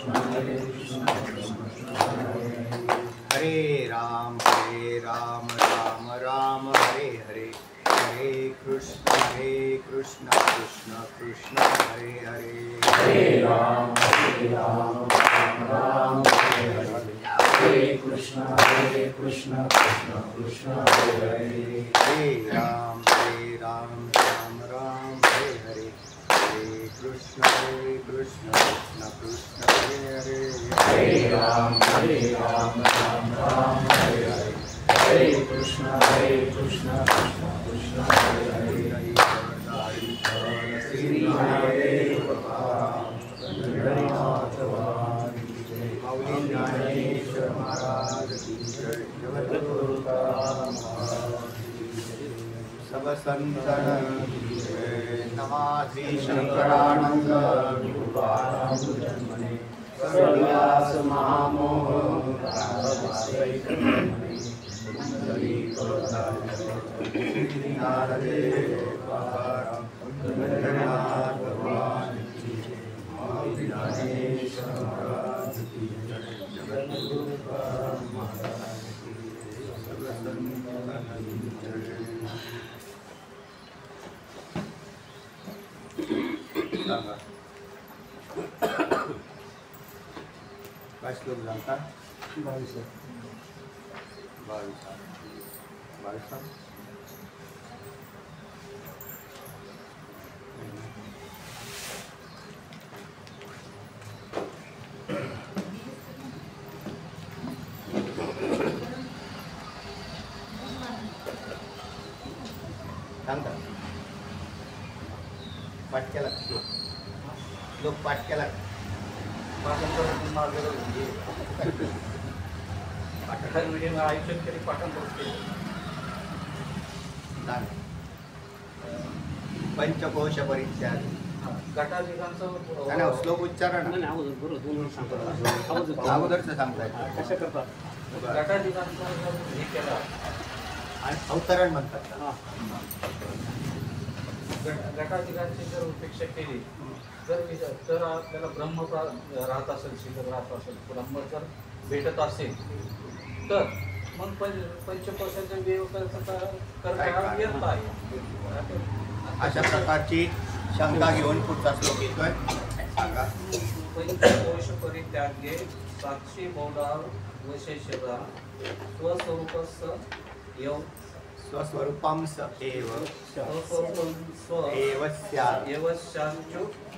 हरे राम राम राम हरे हरे, हरे कृष्ण कृष्ण कृष्ण हरे हरे, हरे राम राम राम हरे हरे, हरे कृष्ण कृष्ण कृष्ण हरे हरे, हरे राम राम राम हरे हरे, हरे कृष्ण कृष्ण कृष्ण हरे हरे, हरे राम राम राम हरे हरे, हरे कृष्ण कृष्ण कृष्ण हरे हरे, श्री हरिदेव पंढरीनाथ भगवान की जय, माऊली ज्ञानेश्वर महाराज की जय, जगद्गुरु तुकाराम महाराज की जय, सब संतन की जय, नमाधि शंकरानंद कृपाणां जन्मने सर्वव्यास महामोह प्राणवासैकमने, नारदेव पंढरीनाथ भगवान की जय, माऊली ज्ञानेश्वर महाराज की जय, जगद्गुरु तुकाराम महाराज की जय, सब संतन की जय. सांगा काय श्लोक सांगता? 22 सांगता पाठ केला लोक पाठ केला पंचकोश परित्याग श्लोक उच्चारा ना अगोदरच सांगताय कशा करतात आणि अवतरण म्हणतात घटाधिकांची जर उपेक्षा केली तर आपल्याला ब्रह्म राहत असेल, शिखर राहत असेल, ब्रह्म जर भेटत असेल तर मग पंचकोशाचा व्यय करता व्यर्थ आहे. अशा प्रकारची शंका घेऊन पुढचा श्लोक येतोय सांगा. पंचकोश परित्यागे साक्षी बहुधा वशेषदा स्वस्वरूपस्स एव स्वस्वरूपंस एव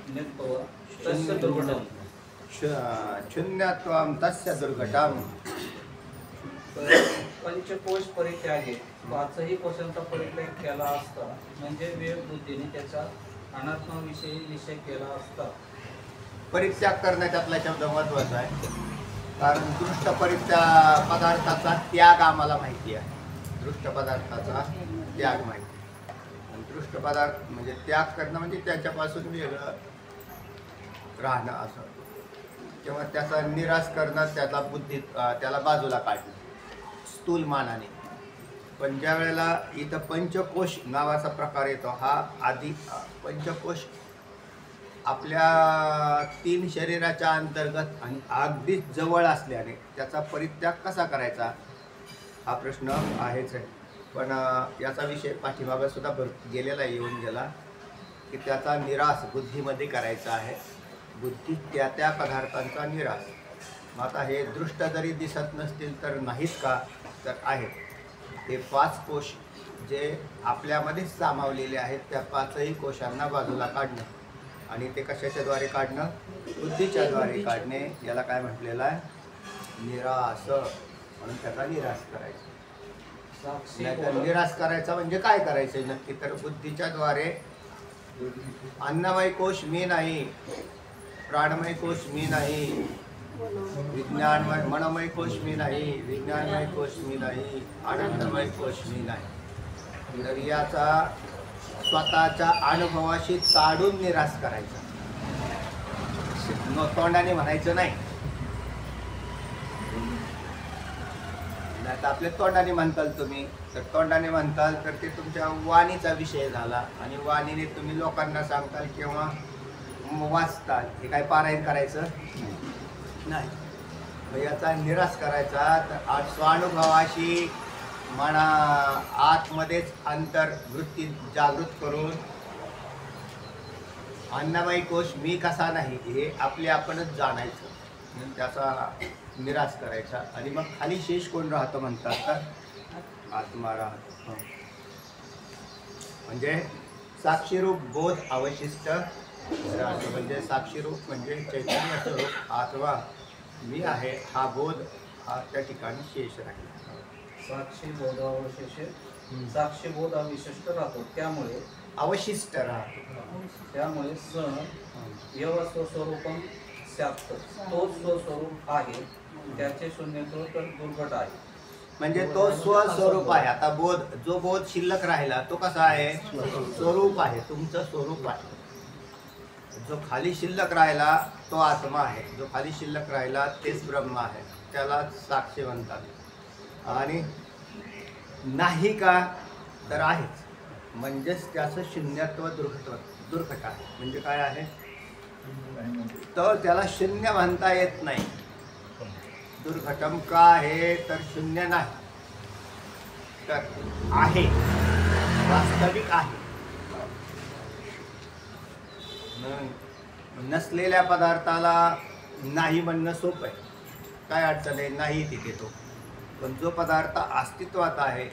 शून्यत्वं तस्य दुर्घटम. पंचकोश परित्यागे पाचही कोशांचा परित्याग केला असता म्हणजे विवेक बुद्धीने त्याचा अनात्माविषयी निश्चय केला असता. परित्याग करण्याच्यातला शब्द महत्वाचा आहे कारण दृष्ट पदार्थाचा त्याग आम्हाला माहिती आहे. दृष्ट पदार्थाचा त्याग माहिती आणि दृष्ट पदार्थ म्हणजे त्याग करणं म्हणजे त्याच्यापासून वेगळं राहणं असं किंवा त्याचा निराश करणं, त्याला बुद्धी त्याला बाजूला काढणं स्थूल मानाने. पण ज्या वेळेला इथं पंचकोश नावाचा प्रकार येतो हा आधी पंचकोश आपल्या 3 शरीराच्या अंतर्गत आणि अगदीच जवळ असल्याने त्याचा परित्याग कसा करायचा हा प्रश्न आहेच आहे. पण याचा विषय पाठीमागे सुद्धा गेलेला येऊन गेला की त्याचा निराश बुद्धीमध्ये करायचा आहे. बुद्धी त्या पदार्थांचा निराश. मग आता हे दृष्ट जरी दिसत नसतील तर नाहीत का तर आहेत. हे 5 कोश जे आपल्यामध्येच सामावलेले आहेत त्या 5ही कोशांना बाजूला काढणं आणि ते कशाच्याद्वारे काढणं बुद्धीच्याद्वारे काढणे याला काय म्हटलेलं आहे निराश. म्हणून त्याचा निराश करायचा. नाहीतर निराश करायचा म्हणजे काय करायचं नक्की तर बुद्धीच्या द्वारे अन्नमय कोश मी नाही, प्राणमय कोश मी नाही, विज्ञानमय मनमय कोश मी नाही, विज्ञानमय कोश मी नाही, आनंदमय कोश मी नाही. तर याचा स्वतःच्या अनुभवाशी ताडून निराश करायचा. तोंडाने म्हणायचं नाही. नाही तर आपल्या तोंडाने म्हणताल तुम्ही तर तोंडाने म्हणताल तर ते तुमच्या वाणीचा विषय झाला आणि वाणीने तुम्ही लोकांना सांगताल किंवा वाचताल. हे काय पारायण करायचं नाही. मग याचा निराश करायचा तर स्वानुभवाशी मना आतमध्येच अंतर्वृत्ती जागृत करून अन्नमयी कोश मी कसा नाही हे आपले आपणच जाणायचं, आणि त्याचा निराश करायचा. आणि मग खाली शेष कोण राहतं म्हणतात तर आत्मा राहतो. म्हणजे साक्षीरूप बोध अवशिष्ट राहतो. म्हणजे साक्षीरूप म्हणजे चैतन्य स्वरूप आत्मा मी आहे हा बोध हा त्या ठिकाणी शेष राहील. साक्षी बोधावशेष साक्षी बोध अविशिष्ट राहतो. त्यामुळे अवशिष्ट राहतो. त्यामुळे स यव स्वस्वरूपम स्यात्, तो स्वस्वरूप आहे, त्याचे शून्यत्व तर दुर्घट आहे. म्हणजे तो स्वस्वरूप आहे. आता बोध जो बोध शिल्लक राहिला तो कसा आहे? स्वरूप आहे, तुमचं स्वरूप आहे. जो खाली शिल्लक राहिला तो आत्मा आहे. जो खाली शिल्लक राहिला तेच ब्रह्म आहे, त्याला साक्षी म्हणतात. आणि नाही का तर आहेच, म्हणजेच त्याचं शून्यत्व दुर्घट आहे. म्हणजे काय आहे तर त्याला शून्य म्हणता येत नाही. दुर्घटम का आहे तर शून्य नाही, तर आहे, वास्तविक आहे. नसलेल्या पदार्थाला नाही म्हणणं सोपं आहे, काय अडचण आहे, नाही तिथे तो. पण जो पदार्थ अस्तित्वात आहे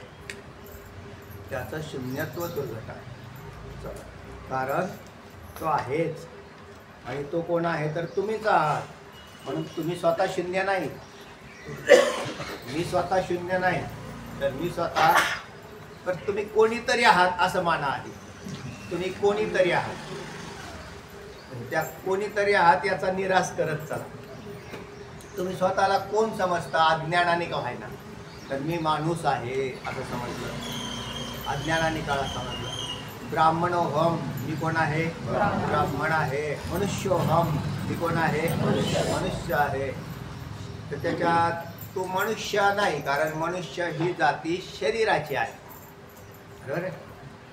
त्याचं शून्यत्व दुर्घट आहे, कारण तो आहेच. आणि तो कोण आहे तर तुम्हीच आहात. म्हणून तुम्ही स्वतः शून्य नाही, मी स्वतः शून्य नाही, तर मी स्वतः, तर तुम्ही कोणीतरी आहात असं माना आधी. तुम्ही कोणीतरी आहात, त्या कोणीतरी आहात याचा निराश करत चला. तुम्ही स्वतःला कोण समजता? अज्ञानाने का व्हायना, तर मी माणूस आहे असं समजलं, अज्ञानाने काळा समजलं. ब्राह्मणोहम, मी कोण आहे? ब्राह्मण आहे. मनुष्योहम, मी कोण आहे? मनुष्य आहे. तर त्याच्यात तो मनुष्य नाही, कारण मनुष्य ही जाती शरीराची आहे, बरोबर आहे.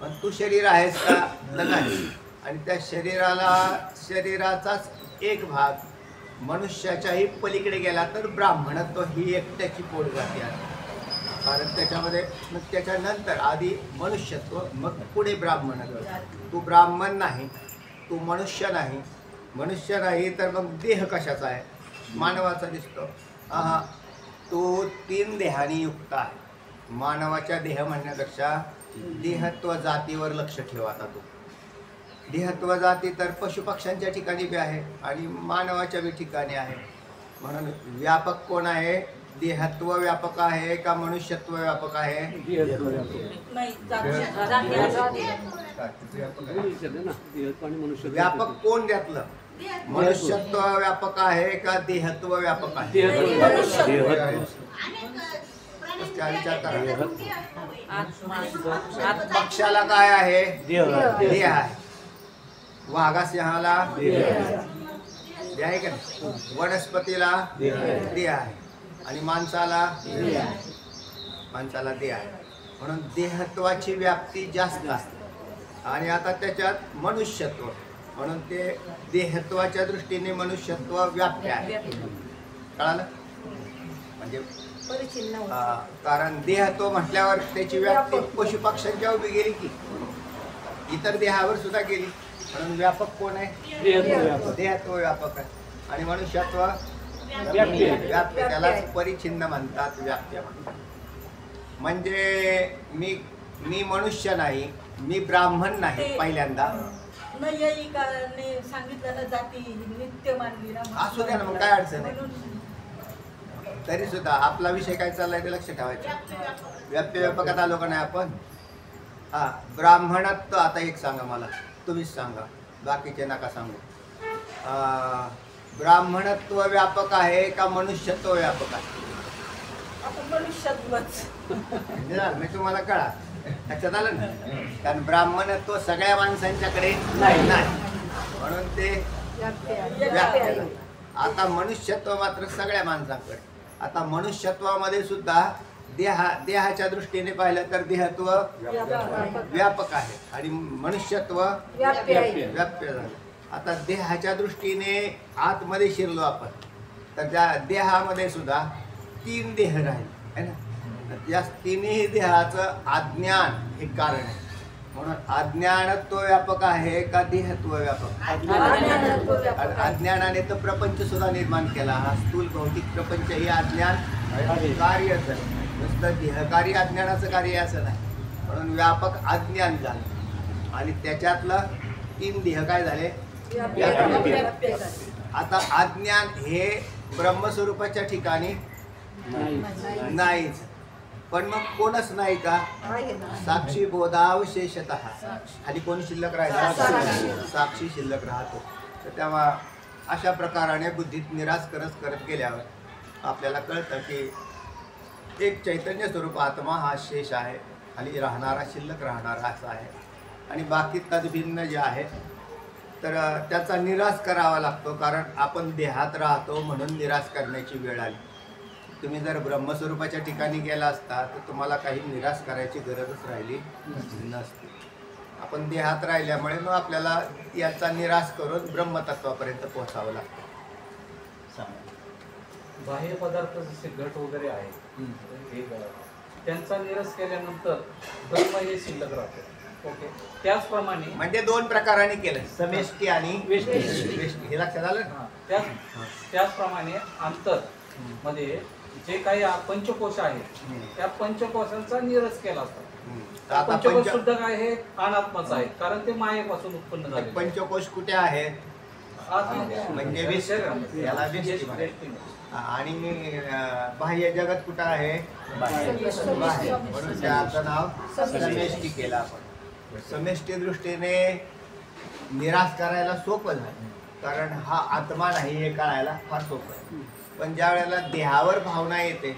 पण तू शरीर आहेस का तर नाही. आणि त्या शरीराचाच एक भाग मनुष्याच्याही पलीकडे गेला तर ब्राह्मणत्व ही एकट्याची पोट जाती आहे. कारण त्याच्यामध्ये मग त्याच्यानंतर आधी मनुष्यत्व, मग पुढे ब्राह्मणत्व. तू ब्राह्मण नाही, तू मनुष्य नाही. मनुष्य नाही तर मग देह कशाचा आहे? मानवाचा दिसतो. तो 3 देहाने युक्त आहे. मानवाच्या देह म्हणण्यापेक्षा देहत्व जातीवर लक्ष ठेवा. आता तो देहत्व जाती तर पशुपक्ष्यांच्या ठिकाणी बी आहे आणि मानवाच्या बी ठिकाणी आहे. म्हणून व्यापक कोण आहे? देहत्व व्यापक आहे का मनुष्यत्व व्यापक आहे? व्यापक कोण त्यातलं? मनुष्यत्व व्यापक आहे का देहत्व व्यापक आहे? पक्षाला काय आहे? देह आहे. वाघासिंहाला देह आहे का? वनस्पतीला देह आहे. आणि माणसाला देह आहे. म्हणून देहत्वाची व्याप्ती जास्त असते. आणि आता त्याच्यात मनुष्यत्व, म्हणून ते देहत्वाच्या दृष्टीने मनुष्यत्व व्याप्य आहे. कळालं? म्हणजे कारण देहत्व म्हटल्यावर त्याची व्याप्ती पशुपक्ष्यांच्या उभी गेली की इतर देहावर सुद्धा गेली. म्हणून व्यापक कोण आहे? देहत्व व्यापक आहे. आणि मनुष्यत्व व्याप्य, त्याला परिच्छिन्न म्हणतात, व्याप्य म्हणतात. म्हणजे मी मनुष्य नाही, मी ब्राह्मण नाही. पहिल्यांदा असू द्या ना, मग काय अडचण आहे? तरी सुद्धा आपला विषय काय चाललाय ते लक्ष ठेवायचं. व्याप्य व्यापकात आलो का नाही आपण? ब्राह्मणत्व आता एक सांगा मला, तुम्हीच सांगा, बाकीचे नका सांगू. ब्राह्मणत्व व्यापक आहे का मनुष्यत्व व्यापक आहे? मी तुम्हाला कळा, लक्षात आलं ना? कारण ब्राह्मणत्व सगळ्या माणसांच्याकडे नाही, म्हणून ते व्याप्य. आता मनुष्यत्व मात्र सगळ्या माणसांकडे. आता मनुष्यत्वामध्ये सुद्धा देहाच्या दृष्टीने पाहिलं तर देहत्व व्यापक आहे आणि मनुष्यत्व व्याप्य झालं. आता देहाच्या दृष्टीने आतमध्ये शिरलो आपण तर त्या देहामध्ये सुद्धा 3 देह राहील है ना. या तिन्ही देहाचं अज्ञान हे कारण आहे. म्हणून अज्ञानत्व व्यापक आहे का देहत्व व्यापक? अज्ञानाने तर प्रपंच सुद्धा निर्माण केला. हा स्थूल भौतिक प्रपंच हे अज्ञान कार्यच आहे. नुसतं देहकारी अज्ञानाचं कार्य असं नाही. म्हणून व्यापक अज्ञान झालं आणि त्याच्यातलं 3 देह काय झाले? आता अज्ञान हे ब्रह्मस्वरूपाच्या ठिकाणी नाहीच. पण मग कोणच नाही का? साक्षी बोधावशेषतः खाली कोण शिल्लक राहिला? साक्षी शिल्लक राहतो. तर तेव्हा अशा प्रकाराने बुद्धीत निराश करत गेल्यावर आपल्याला कळतं की एक चैतन्य स्वरूप आत्मा हा शेष आहे, खाली राहणारा शिल्लक राहणारा असा आहे. आणि बाकी तद्भिन्न जे आहे तर त्याचा निराश करावा लागतो. कारण आपण देहात राहतो म्हणून निराश करण्याची वेळ आली. तुम्ही जर ब्रह्मस्वरूपाच्या ठिकाणी गेला असता तर तुम्हाला काही निराश करायची गरजच राहिली नसते. आपण देहात राहिल्यामुळे मग आपल्याला याचा निराश करून ब्रह्मतत्वापर्यंत पोहोचावं लागतं. बाह्य पदार्थ जसे घट वगैरे आहे हे त्यांचा निरस केल्यानंतर ब्रह्म हे शिल्लक राहते. ओके. त्याचप्रमाणे म्हणजे 2 प्रकाराने केलं, समेष्टी आणि वेष्टी. हे लक्षात आलं ना? त्याचप्रमाणे अंतर मध्ये जे काही पंचकोश आहेत त्या पंचकोशांचा निरस केला असतो. आता पंचकोश सुद्धा काय हे अनात्माच आहे कारण ते मायेपासून उत्पन्न झाले. पंचकोश कुठे आहेत? म्हणजे याला वेष्टी म्हणजे म्हणतात. आणि बाह्य जगत कुठं आहे? बाह्य. म्हणून त्याचं नाव समेष्टी केलं आपण. समेष्टी दृष्टीने निराश करायला सोपं झालं कारण हा आत्मा नाही हे कळायला फार सोपं आहे. पण ज्या वेळेला देहावर भावना येते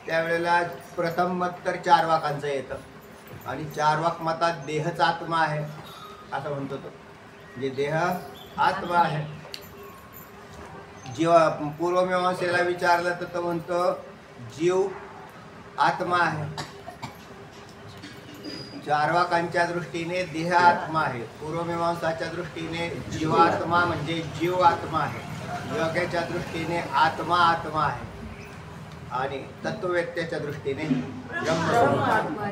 त्यावेळेला प्रथम मत तर 4 वाकांचं येतं आणि 4 वाक मतात देहच आत्मा आहे असं म्हणतो तो. म्हणजे देह आत्मा आहे. जीव पूर्वमीमांसेला विचारलं तर तो म्हणतो जीव आत्मा आहे. 4 वाकांच्या दृष्टीने देह आत्मा आहे. पूर्वमीमांसाच्या दृष्टीने जीवात्मा म्हणजे जीव आत्मा आहे. योगाच्या दृष्टीने आत्मा आत्मा आहे. आणि तत्ववेत्याच्या दृष्टीने ब्रह्म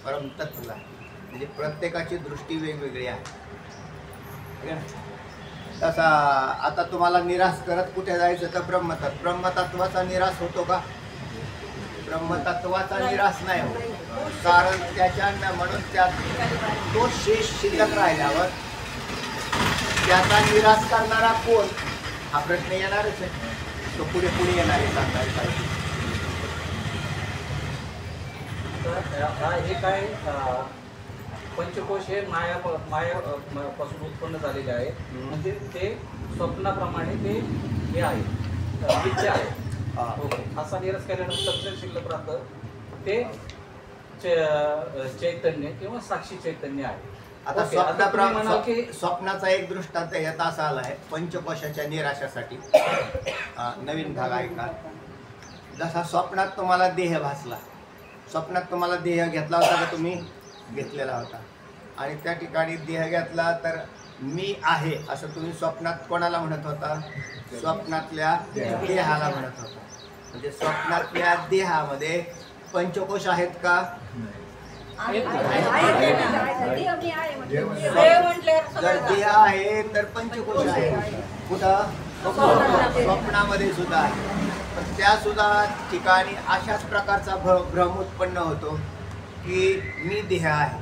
परमतत्व आहे. म्हणजे प्रत्येकाची दृष्टी वेगवेगळी आहे. तसा आता तुम्हाला निराश करत कुठे जायचं तर ब्रह्मतत्वाचा निराश होतो का? ब्रह्मतत्वाचा निराश नाही होत. कारण त्याच्या म्हणून तो शेष शिल्लक राहिल्यावर त्याचा निराश करणारा कोण हा प्रश्न येणारच आहे. तो पुढे येणार आहे. हे काय पंचकोश हे मायापासून उत्पन्न झालेले आहे. म्हणजे ते स्वप्नाप्रमाणे ते हे आहे विद्या आहे. असा निरस केल्यानंतर शिल्लक राहतं ते चैतन्य किंवा साक्षी चैतन्य आहे. आता स्वप्नाचा एक दृष्टांत यात असा आला आहे पंचकोशाच्या निराशासाठी. नवीन भाग ऐका. जसा स्वप्नात तुम्हाला देह भासला, स्वप्नात तुम्हाला देह घेतला होता का? तुम्ही घेतलेला होता आणि त्या ठिकाणी देह घेतला तर मी आहे असं तुम्ही स्वप्नात कोणाला म्हणत होता? स्वप्नातल्या देहाला म्हणत होता. म्हणजे स्वप्नातल्या देहामध्ये पंचकोश आहेत का? जर देह आहे तर पंचकोश आहे. कुठं? स्वप्नामध्ये सुद्धा आहे. पण त्या सुद्धा ठिकाणी अशाच प्रकारचा भ्रम उत्पन्न होतो की मी देह आहे.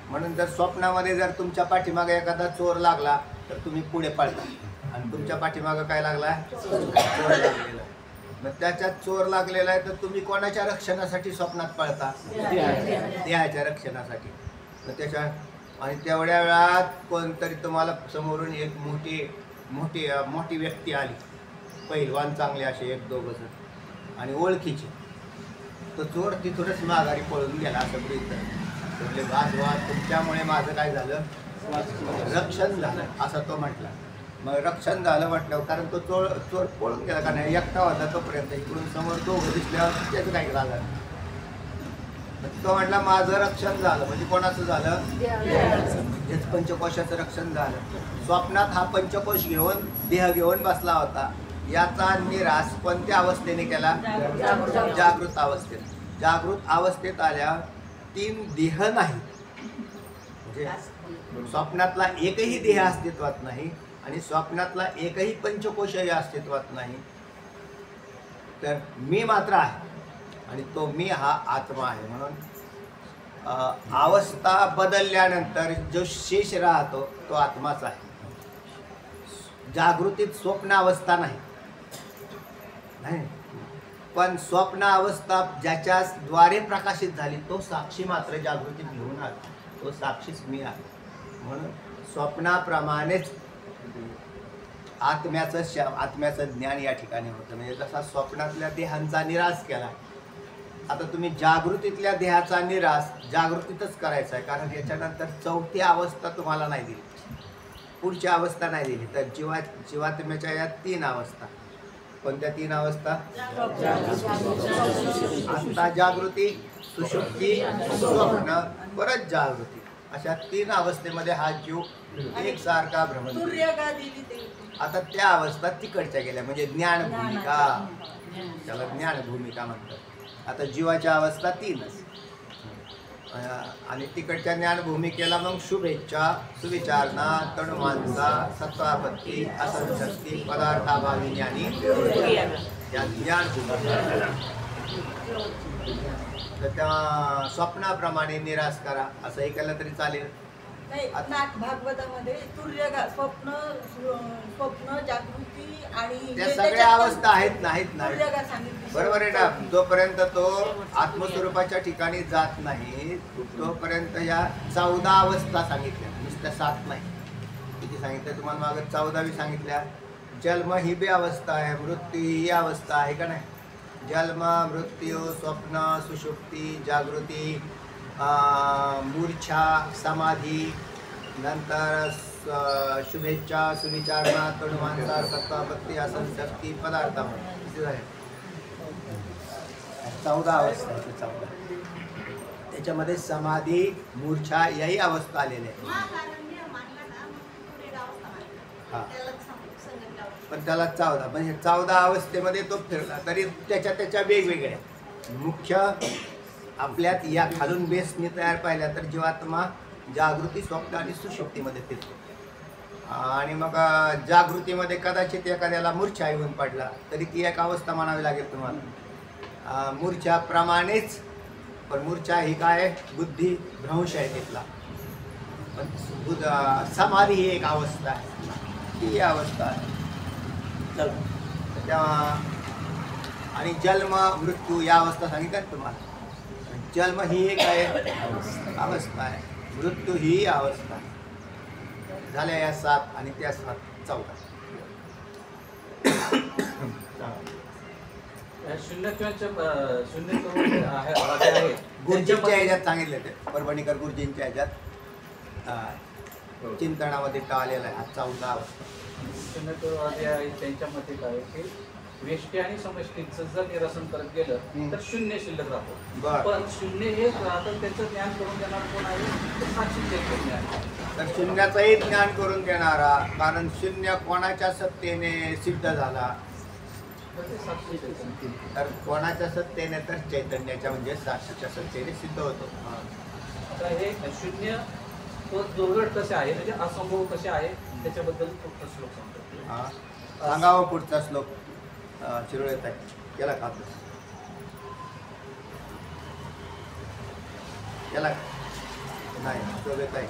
म्हणून जर स्वप्नामध्ये जर तुमच्या पाठीमागे एखादा चोर लागला तर तुम्ही पुढे पळता आणि तुमच्या पाठीमागे काय लागला? चोर लागलेला. मग त्याच्यात चोर लागलेला आहे तर तुम्ही कोणाच्या रक्षणासाठी स्वप्नात पळता? देहाच्या रक्षणासाठी. मग त्याच्या आणि तेवढ्या वेळात कोणतरी तुम्हाला समोरून एक मोठी व्यक्ती आली, पहिलवान चांगले असे 1-2 जण आणि ओळखीचे. तो चोर तिथूनच माघारी पळून गेला असं गृहीत म्हणजे वाद तुमच्यामुळे माझं काय झालं? रक्षण झालं असं तो म्हटला. मग रक्षण झालं म्हटलं कारण तो चोर पळून गेला का नाही? एकटा होता तोपर्यंत. इकडून समोर 2 दिसल्यावर त्याचं काय झालं? तो म्हटला माझं रक्षण झालं. म्हणजे कोणाचं झालं? हेच पंचकोशाचं रक्षण झालं. स्वप्नात हा पंचकोश घेऊन देह घेऊन बसला होता. याचा निराश कोणत्या अवस्थेने केला? जागृत अवस्थेत. जागृत अवस्थेत आल्या 3 देह नाही, म्हणजे स्वप्नातला एकही देह अस्तित्वात नाही आणि स्वप्नातला एकही पंचकोशही अस्तित्वात नाही, तर मी मात्र आहे आणि तो मी हा आत्मा आहे. म्हणून अवस्था बदलल्यानंतर जो शेष राहतो तो आत्माच आहे. जागृतीत स्वप्न अवस्था नाही, पण स्वप्न अवस्था ज्याच्या द्वारे प्रकाशित झाली तो साक्षी मात्र जागृतीत घेऊन आला, तो साक्षीच मी आहे. म्हणून स्वप्नाप्रमाणेच आत्म्याचं ज्ञान या ठिकाणी होतं. म्हणजे जसा स्वप्नातल्या देहांचा निराश केला, आता तुम्ही जागृतीतल्या देहाचा निराश जागृतीतच करायचा आहे, कारण याच्यानंतर 4थी अवस्था तुम्हाला नाही दिली, पुढची अवस्था नाही दिली. तर जीवात्म्याच्या या 3 अवस्था. कोणत्या 3 अवस्था? आता जागृती, सुषुप्ती, स्वप्न, परत जागृती, अशा 3 अवस्थेमध्ये हा जीव एकसारखा भ्रमण करतो. आता त्या अवस्था तिकडच्या गेल्या, म्हणजे ज्ञान भूमिका, त्याला ज्ञान भूमिका म्हणतात. आता जीवाच्या अवस्था 3च आणि तिकडच्या ज्ञान भूमिकेला मग शुभेच्छा, सुविचारणा, तणुमानसा, सत्वापत्ती, असंशक्ती, पदार्थाभावी ज्ञानी या ज्ञान भूमिका. तर त्या स्वप्नाप्रमाणे निराश करा असंही केलं तरी चालेल. नाथ भागवतामध्ये स्वप्न, जागृती आणि त्या सगळ्या अवस्था आहेत. नाहीत बरोबर आहे ना. जोपर्यंत तो आत्मस्वरूपाच्या ठिकाणी जात नाही तोपर्यंत या 14 अवस्था सांगितल्या, नुसत्या 7 नाही. किती सांगितल्या तुम्हाला? मागे 14वी सांगितल्या. जन्म ही बी अवस्था आहे, मृत्यू ही अवस्था आहे का नाही? जन्म, मृत्यू, स्वप्न, सुषुप्ती, जागृती, मूर्छा, समाधी, नंतर शुभेच्छा, सुविचारणा, तणुमानसा, सत्वापत्ती, असंशक्ती, पदार्थ. 14 अवस्था आहेत. 14 त्याच्यामध्ये समाधी, मूर्छा याही अवस्था आलेल्या आहेत. हा, पण त्याला 14 म्हणजे 14 अवस्थेमध्ये तो फिरला तरी त्याच्या वेगवेगळ्या. मुख्य आपल्यात या खालून बेसने तयार पाहिल्या तर जीवात्मा जागृती, स्वप्न आणि सुषुप्तीमध्ये फिरतो आणि मग जागृतीमध्ये कदाचित एखाद्याला मूर्छा येऊन पडला तरी ती एक अवस्था म्हणावी लागेल तुम्हाला. मूर्छाप्रमाणेच, पण मूर्छा ही काय? बुद्धी भ्रंश आहे तिथला. पण समाधी ही एक अवस्था आहे, ती अवस्था आहे. तेव्हा आणि जन्म, मृत्यू या अवस्था सांगितल्या तुम्हाला. जन्म ही एक आहे अवस्था आहे, मृत्यू ही अवस्था आहे. झाल्या या 7 आणि त्या 7 14. गुरुजींच्या ह्याच्यात सांगितले ते, परभणीकर गुरुजींच्या ह्याच्यात चिंतनामध्ये टाळलेला आहे. 14 अवस्था त्यांच्या मते काय की व्यष्टी आणि समष्टीचं जर निरसन करत गेलं तर शून्य शिल्लक राहतो. पण शून्य एक राहतं, त्याचं ज्ञान करून देणार कोण आहे? तर साक्षी ज्ञान. तर शून्याचंही ज्ञान करून देणारा, कारण शून्य कोणाच्या सत्तेने सिद्ध झाला? तर कोणाच्या सत्तेने? तर चैतन्याच्या, म्हणजे साक्षीच्या सत्तेने सिद्ध होतो. आता हे शून्य तो दुर्घट कसे आहे, म्हणजे असंभव कसे आहे, त्याच्याबद्दल पुढचा श्लोक सांगतो. हा, सांगावं पुढचा श्लोक. चिरळेत आहे, केला खातो केला नाही शोभेत आहे.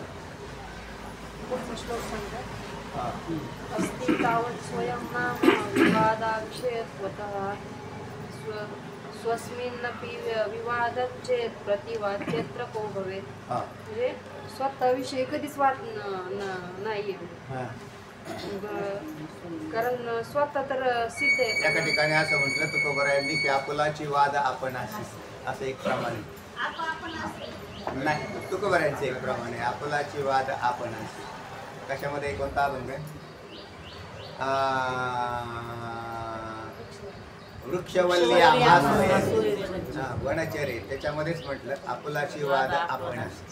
अस्ति तावत् स्वयं नाम विवादाक्षेत्वतः स्वस्मिन्नपि विवादं चेत् प्रतिवाद्यत्र को भवेत्. म्हणजे स्वतःविषयी कधीच वाद नाही, कारण स्वतः तर सिद्ध आहे. एका ठिकाणी असं म्हटलं तुकोबरायांनी की आपुलाची वाद आपणाशी, असं एक प्रमाणे नाही. तुकोबरायांचं एक प्रमाणे आपुलाची वाद आपणाशी. कशामध्ये कोणता अभंग आहे? वृक्षवल्ली वनचरे, त्याच्यामध्येच म्हटलं आपुलाची वाद आपणाशी.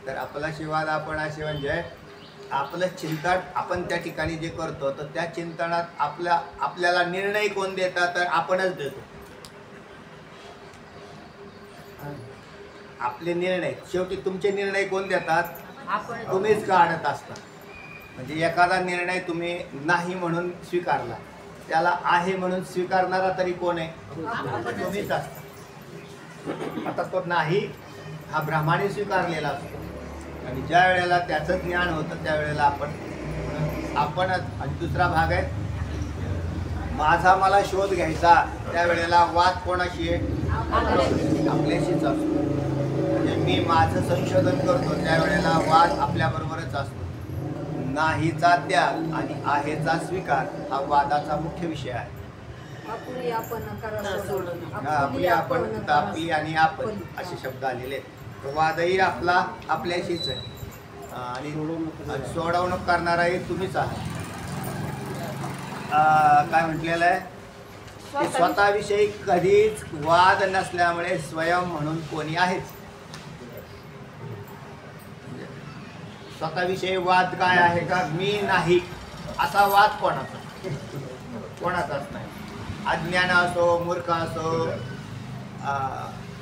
तर आपुलाची वाद आपणाशी म्हणजे आपलं चिंतन आपण त्या ठिकाणी जे करतो तर त्या चिंतनात आपल्याला निर्णय कोण देतात तर आपणच देतो. आपले निर्णय शेवटी तुमचे निर्णय कोण देतात? तुम्हीच काढत असता. म्हणजे एखादा निर्णय तुम्ही नाही म्हणून स्वीकारला, त्याला आहे म्हणून स्वीकारणारा तरी कोण आहे? तुम्हीच असता. आता तो नाही हा ब्रह्माने स्वीकारलेला असतो आणि ज्या वेळेला त्याचं ज्ञान होतं त्यावेळेला आपणच. आणि दुसरा भाग आहे माझा मला शोध घ्यायचा, त्यावेळेला वाद कोणाशी आहे? आपल्याशीच असतो. म्हणजे मी माझं संशोधन करतो त्यावेळेला वाद आपल्याबरोबरच असतो. नाहीचा त्याग आणि आहेचा स्वीकार हा वादाचा मुख्य विषय आहे. आपली आपण आपली आपण आपली आणि आपण असे शब्द आलेले आहेत. वादही आपल्याशीच आहे आणि सोडवणूक करणाराही तुम्हीच आहात. काय म्हटलेलं आहे की स्वतःविषयी कधीच वाद नसल्यामुळे स्वयं म्हणून कोणी आहेच. स्वतःविषयी वाद काय आहे का? मी नाही असा वाद कोणाचाच नाही. अज्ञान असो, मूर्ख असो,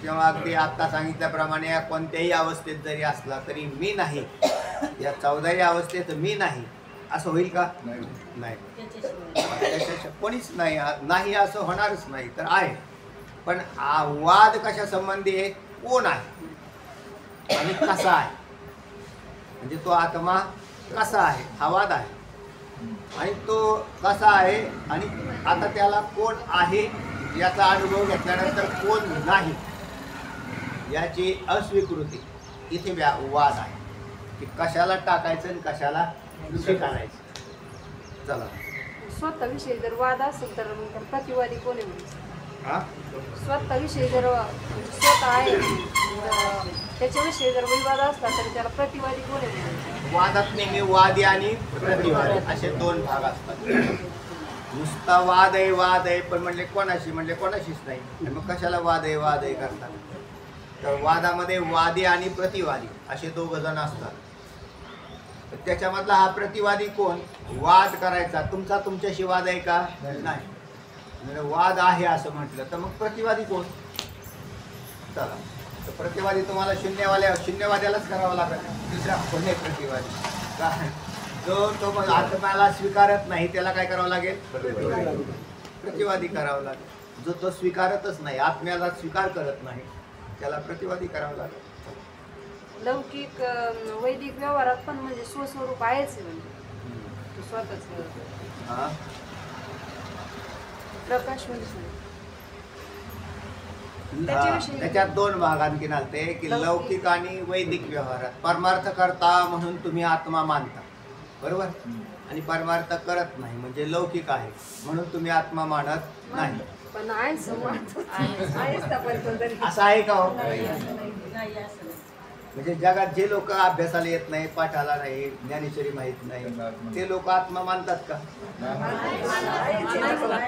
किंवा अगदी आत्ता सांगितल्याप्रमाणे कोणत्याही अवस्थेत जरी असला तरी मी नाही, या 14ही अवस्थेत मी नाही असं होईल का? नाही. कोणीच नाही असं होणारच नाही. तर आहे, पण वाद कशा संबंधी आहे? कोण आहे आणि कसा आहे, म्हणजे तो आत्मा कसा आहे हा वाद आहे. आणि तो कसा आहे आणि आता त्याला कोण आहे याचा अनुभव घेतल्यानंतर कोण नाही याची अस्वीकृती इथे वाद आहे की कशाला टाकायचं आणि कशाला स्वीकारायचं. चला, स्वतःविषयी जर वाद असेल तर मग त्याला प्रतिवादी कोण आहे म्हणजे? स्वतःविषयी जर स्वतः आहे त्याच्याविषयी जर विवाद असला तर त्याला प्रतिवादी कोण आहे म्हणजे? वादात नेहमी वादी आणि प्रतिवादी असे दोन भाग असतात. नुसता वाद आहे पण म्हणले कोणाशी, म्हणले कोणाशीच नाही. मग कशाला वाद आहे करतात? तर वादामध्ये वादी आणि प्रतिवादी असे दोघ जण असतात. तर त्याच्यामधला हा प्रतिवादी कोण? वाद करायचा तुमचा तुमच्याशी वाद आहे का? नाही. म्हणजे वाद आहे असं म्हटलं तर मग प्रतिवादी कोण? चला, तर प्रतिवादी तुम्हाला शून्यवाद्यालाच करावं लागेल. दुसरा कोण आहे प्रतिवादी? काय जो आत्म्याला स्वीकारत नाही त्याला काय करावं लागेल? प्रतिवादी करावं लागेल. जो तो स्वीकारतच नाही, आत्म्याला स्वीकार करत नाही, त्याला प्रतिवादी करावं लागेल. लौकिक वैदिक व्यवहारात पण म्हणजे स्वस्वरूप आहेच म्हणजे स्वतःच प्रकाश म्हणजे त्याच्यात दोन भाग आणखीन आलते की लौकिक आणि वैदिक व्यवहारात परमार्थ करता म्हणून तुम्ही आत्मा मानता, बरोबर, आणि परमार्थ करत नाही म्हणजे लौकिक आहे म्हणून तुम्ही आत्मा मानत नाही. पण आहे समाज असं आहे का? म्हणजे जगात जे लोक अभ्यासाला येत नाही, पाठाला नाही, ज्ञानेश्वरी माहित नाही, ते लोक आत्मा मानतात का?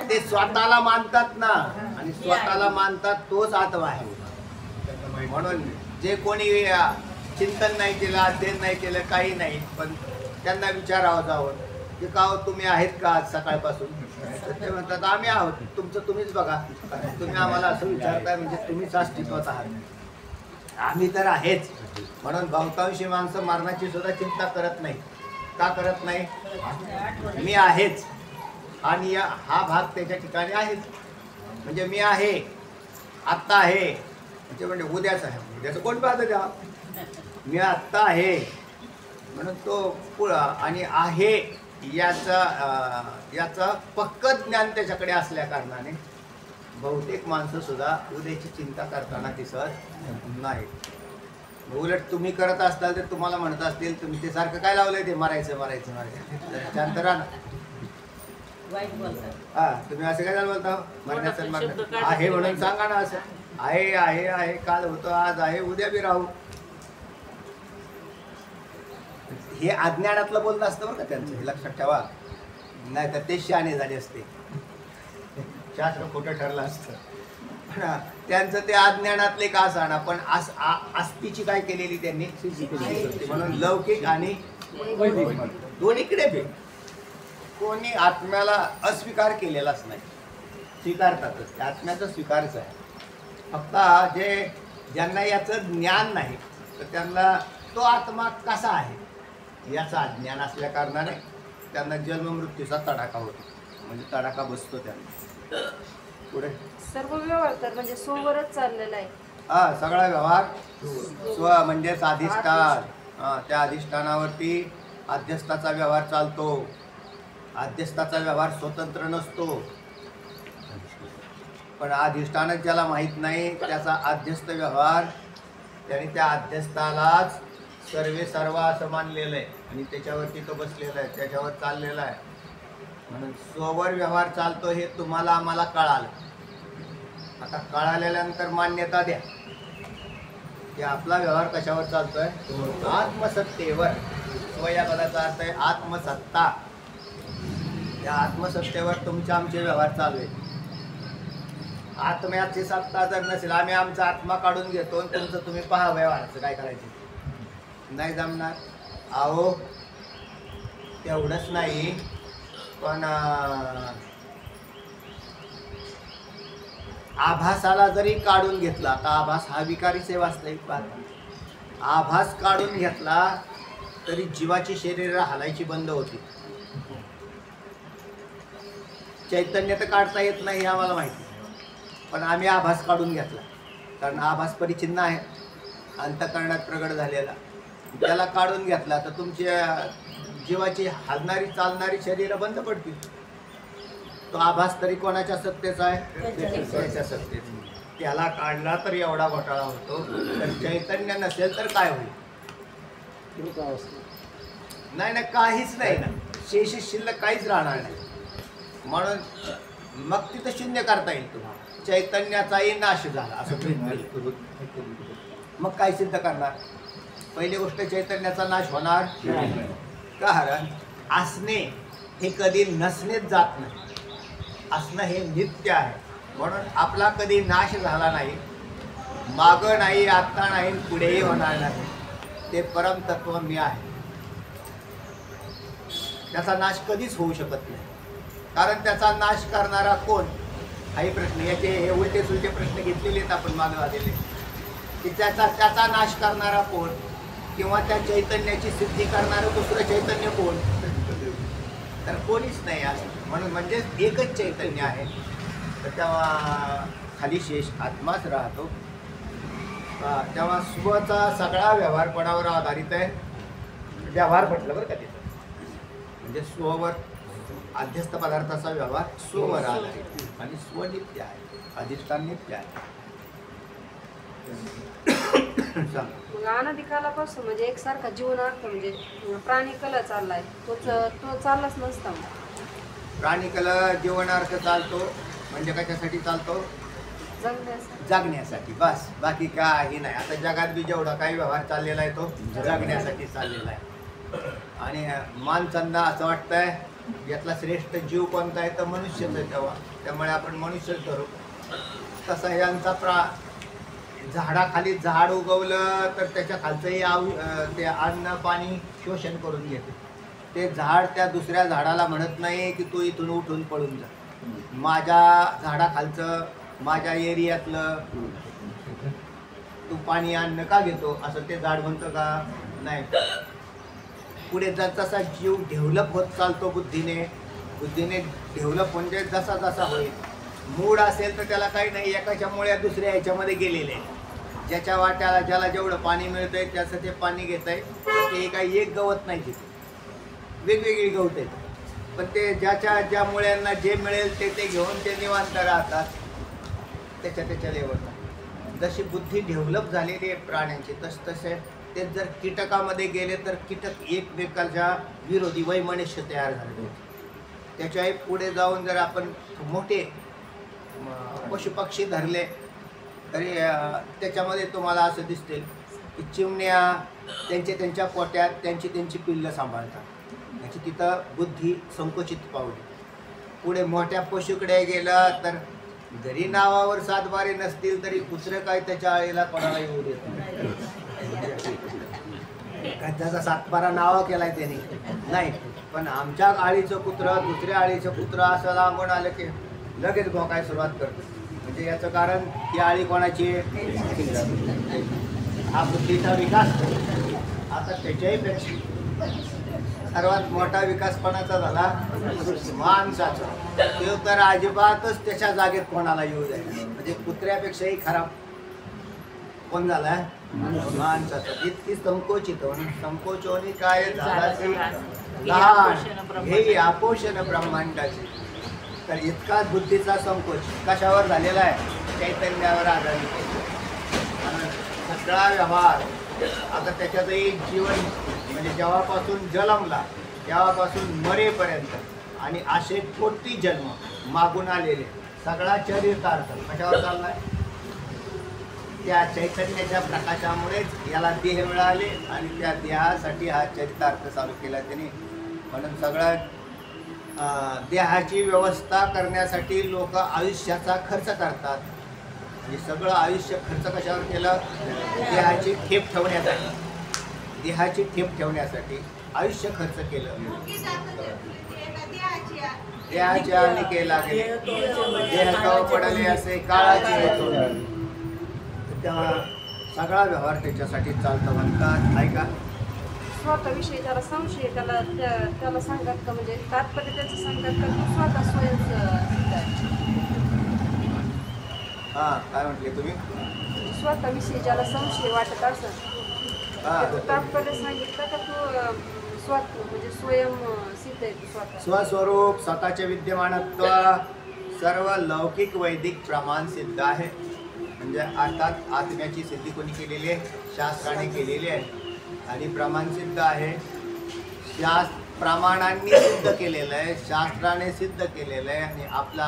ते स्वतःला मानतात ना, आणि स्वतःला मानतात तोच आत्मा आहे. म्हणून जे कोणी चिंतन नाही केलं, अध्ययन नाही केलं, काही नाही, पण त्यांना विचारावं जावं की का तुम्ही आहेत का आज सकाळपासून? ते म्हणतात आम्ही आहोत. तुमचं तुम्हीच बघा. तुम्ही आम्हाला असं विचारताय म्हणजे तुम्हीच अस्तित्वात आहात. आम्ही तर आहेच. म्हणून बहुतांशी माणसं मरणाची सुद्धा चिंता करत नाही. का करत नाही? मी आहेच. आणि हा भाग त्याच्या ठिकाणी आहेच. म्हणजे मी आहे, आत्ता आहे म्हणजे उद्याच आहे. उद्याचं कोण पाहतं तेव्हा? मी आत्ता आहे म्हणून तो आणि आहे याचं पक्क ज्ञान त्याच्याकडे असल्या कारणाने बहुतेक माणसं सुद्धा उद्याची चिंता करताना दिसत नाही. उलट तुम्ही करत असताल तर तुम्हाला म्हणत असतील तुम्ही ते सारखं काय लावलंय ते मरायचं शांत राहा. हा, तुम्ही असं काय बोलता? मरण्याचं आहे म्हणून सांगा ना. असं आहे आहे आहे, काल होतं, आज आहे, उद्या बी राहू. हे अज्ञानातलं बोलणं असतं बरं का त्यांचं, हे लक्षात ठेवा. नाही तर ते शहाणे झाले असते, शास्त्र खोटं ठरलं असतं. त्यांचं ते अज्ञानातले का असणार, पण आस्तीची काय केलेली त्यांनी, म्हणून लौकिक आणि दोन्हीकडे बी कोणी आत्म्याला अस्वीकार केलेलाच नाही, स्वीकारतातच. आत्म्याचा स्वीकारच आहे. फक्त ज्यांना याचं ज्ञान नाही तर त्यांना तो आत्मा कसा आहे याचं अज्ञान असल्या कारणाने त्यांना जन्ममृत्यूचा तडाखा होतो, म्हणजे तडाखा बसतो त्यांना. पुढे सर्व व्यवहार तर म्हणजे सोबतच चाललेला आहे. हा, सगळा व्यवहार स्व म्हणजेच अधिष्ठान. त्या अधिष्ठानावरती अध्यस्थाचा व्यवहार चालतो. अध्यस्थाचा व्यवहार स्वतंत्र नसतो, पण अधिष्ठानच ज्याला माहीत नाही त्याचा अध्यस्थ व्यवहार त्याने त्या अध्यस्थालाच सर्व असं मानलेलं आहे आणि त्याच्यावरती तो बसलेला आहे, त्याच्यावर चाललेला आहे. म्हणून स्ववर व्यवहार चालतो हे तुम्हाला आम्हाला कळालं. आता कळाल्यानंतर मान्यता द्या की आपला व्यवहार कशावर चालतोय? आत्मसत्तेवर. स्व या पदाचा अर्थ आहे आत्मसत्ता. त्या आत्मसत्तेवर तुमचे आमचे व्यवहार चालू आहे. आत्म्याची सत्ता जर नसेल, आम्ही आमचा आत्मा काढून घेतो आणि तुमचं तुम्ही पहा व्यवहाराचं काय करायचं, नाही जमणार. अहो तेवढंच नाही, पण आभासाला जरी काढून घेतला, आता आभास हा विकारीच आहे वास्तविक पाहता. आभास काढून घेतला तरी जीवाची शरीर हालायची बंद होती. चैतन्य तर काढता येत नाही हे आम्हाला माहिती, पण आम्ही आभास काढून घेतला कारण आभास परिचिन्ह आहे अंतःकरणात प्रगट झालेला. त्याला काढून घेतला तर तुमच्या जीवाची हालणारी चालणारी शरीर बंद पडतील. तो आभास तरी कोणाच्या सत्तेचा आहे? त्याच्या सत्तेचा. त्याला काढला तर एवढा घोटाळा होतो. तर चैतन्य नसेल तर काय होईल? नाही, काहीच नाही ना, शेष शिल्लक काहीच राहणार नाही. म्हणून मग तिथं शून्य करता येईल तुम्हाला. चैतन्याचाही नाश झाला असं गृहीत. मग काय सिद्ध करणार? पहिली गोष्ट, चैतन्याचा नाश होणार कारण असणे हे कधी नसणेच जात नाही. असणं हे नित्य आहे. म्हणून आपला कधी नाश झाला नाही, मागं नाही, आत्ता नाही, पुढेही होणार नाही. ते परमतत्व मी आहे. त्याचा नाश कधीच होऊ शकत नाही, कारण त्याचा नाश करणारा कोण हाही प्रश्न. याचे हे उलटे सुलटे प्रश्न घेतलेले आहेत आपण मागे आलेले की त्याचा नाश करणारा कोण, किंवा त्या चैतन्याची सिद्धी करणारं दुसरं चैतन्य कोण? तर कोणीच नाही असं. म्हणून म्हणजे एकच चैतन्य आहे. तर तेव्हा खाली शेष आत्माच राहतो. तेव्हा स्वचा सगळा व्यवहार कोणावर आधारित आहे? व्यवहार म्हटलं बरं का तिथं, म्हणजे स्ववर अध्यस्थ पदार्थाचा व्यवहार स्ववर आधारित आणि स्वनित्य आहे, अधिष्ठान नित्य आहे. मग अनादिकालापासून म्हणजे एकसारखा जीवनार्थ म्हणजे प्राणी कला चाललाय, तो चाललाच नसता. प्राणी कला जीवनार्थ चालतो म्हणजे कशासाठी चालतो? जगण्यासाठी. बस, बाकी काही नाही. आता जगात बी जेवढा काही व्यवहार चाललेला आहे तो जगण्यासाठी चाललेला आहे. आणि माणसांना असं वाटतंय यातला श्रेष्ठ जीव कोणता आहे तर मनुष्यच आहे. त्यामुळे आपण मनुष्यच धरू. तसा यांचा झाडाखाली झाड उगवलं तर त्याच्या खालचंही ते अन्न पाणी शोषण करून घेते. ते झाड त्या दुसऱ्या झाडाला म्हणत नाही की तू इथून उठून पळून जा, माझ्या झाडाखालचं माझ्या एरियातलं तू पाणी अन्न का घेतो असं ते झाड म्हणतं का? नाही. पुढे जसा जीव डेव्हलप होत चालतो बुद्धीने डेव्हलप म्हणजे जसा जसा होईल. मूळ असेल तर त्याला काही नाही, एकाच्या मुळ्या दुसऱ्या ह्याच्यामध्ये गेलेले आहे. ज्याच्या वाट्याला ज्याला जेवढं पाणी मिळतंय त्याचं ते पाणी घेत आहे. ते काही एक गवत नाही, तिथे वेगवेगळी गवत आहेत. पण ते ज्या मुळ्यांना जे मिळेल ते घेऊन ते निवांत राहतात त्याच्या लेवलला. जशी बुद्धी डेव्हलप झालेली आहे प्राण्यांची तसे ते जर कीटकामध्ये गेले तर कीटक एकमेकांच्या विरोधी वैमनस्य तयार झालेले होते. त्याच्याही पुढे जाऊन जर आपण मोठे पशुपक्षी धरले तरी त्याच्यामध्ये तुम्हाला असं दिसते की चिमण्या त्यांच्या पोट्यात त्यांची पिल्लं सांभाळतात. त्याची तिथं बुद्धी संकुचित पावली. पुढे मोठ्या पशुकडे गेला तर जरी नावावर सातबारे नसतील तरी दुसरं काय त्याच्या आईला कोणाला येऊ देत नाही. त्याचा सातबारा नावा केलाय त्यांनी नाही, पण आमच्या आळीचं कुत्र दुसऱ्या आळीचं कुत्र असं लांबून आलं की लगेच भोकाय सुरुवात करतो. म्हणजे याचं कारण ती आळी कोणाची आहे? हा बुद्धीचा विकास. आता त्याच्याही पेक्षा सर्वात मोठा विकास कोणाचा झाला? माणसाचा. तो तर अजिबातच त्याच्या जागेत कोणाला येऊ द्या. म्हणजे कुत्र्यापेक्षाही खराब कोण झाला? माणसाचा. इतकी संकोचित म्हणून संकोचोनी काय झाला ते लहान हे आपोषण ब्रह्मांडाचे. तर इतकाच बुद्धीचा संकोच कशावर झालेला आहे? चैतन्यावर आधारित. सगळा व्यवहार आता त्याच्यातही जीवन म्हणजे जेव्हापासून जन्मला तेव्हापासून मरेपर्यंत आणि असे कोटी जन्म मागून आलेले सगळा चरितार्थ कशावर चाललाय? त्या चैतन्याच्या प्रकाशामुळेच याला देह मिळाले आणि त्या देहासाठी हा चरितार्थ चालू केला त्याने. म्हणून सगळं देहाची व्यवस्था करण्यासाठी लोक आयुष्याचा खर्च करतात. म्हणजे सगळं आयुष्य खर्च कशावर केलं? देहाची ठेप ठेवण्यासाठी. देहाची ठेप ठेवण्यासाठी आयुष्य खर्च केलं. देहाच्या आणि केला गेले देह पडले असे काळाची तेव्हा सगळा व्यवहार त्याच्यासाठी चालतो म्हणतात. ऐका स्वतःविषयी ज्याला संशय त्याला सांगतात का? म्हणजे तात्पर्य त्याचं सांगतात का तू स्वतः स्वयं सिद्ध आहे? हां काय म्हटले तुम्ही? स्वतःविषयी ज्याला संशय वाटत असेल तात्पर्य सांगितलं का तू स्वतः म्हणजे स्वयं सिद्ध आहे तू स्वतः? स्वस्वरूप स्वतःचे विद्यमानत्व सर्व लौकिक वैदिक प्रमाण सिद्ध आहे. म्हणजे अर्थात आत्म्याची सिद्धी कोणी केलेली आहे? शास्त्राने केलेली आहे आणि प्रमाण सिद्ध आहे. प्रमाणांनी सिद्ध केलेलं आहे, शास्त्राने सिद्ध केलेलं आहे. आणि आपला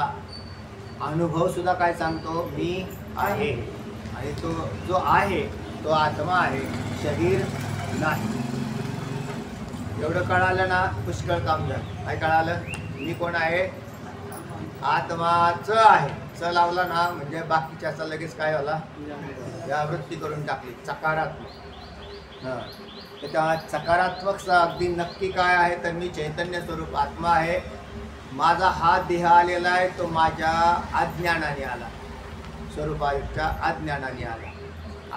अनुभव सुद्धा काय सांगतो? मी आहे. आणि तो जो आहे तो आत्मा आहे, शरीर नाही. एवढं कळालं ना पुष्कळ काम झालं. काय कळालं? मी कोण आहे? आत्माच आहे. च लावला ना म्हणजे बाकीच्याचा लगेच काय झाला? व्यावृत्ती करून टाकली. सकारात्मक. हां त्या सकारात्मक अगदी नक्की काय आहे? तर मी चैतन्य स्वरूप आत्मा आहे. माझा हा देह आलेला आहे तो माझ्या अज्ञानाने आला. स्वरूपाच्या अज्ञानाने आला.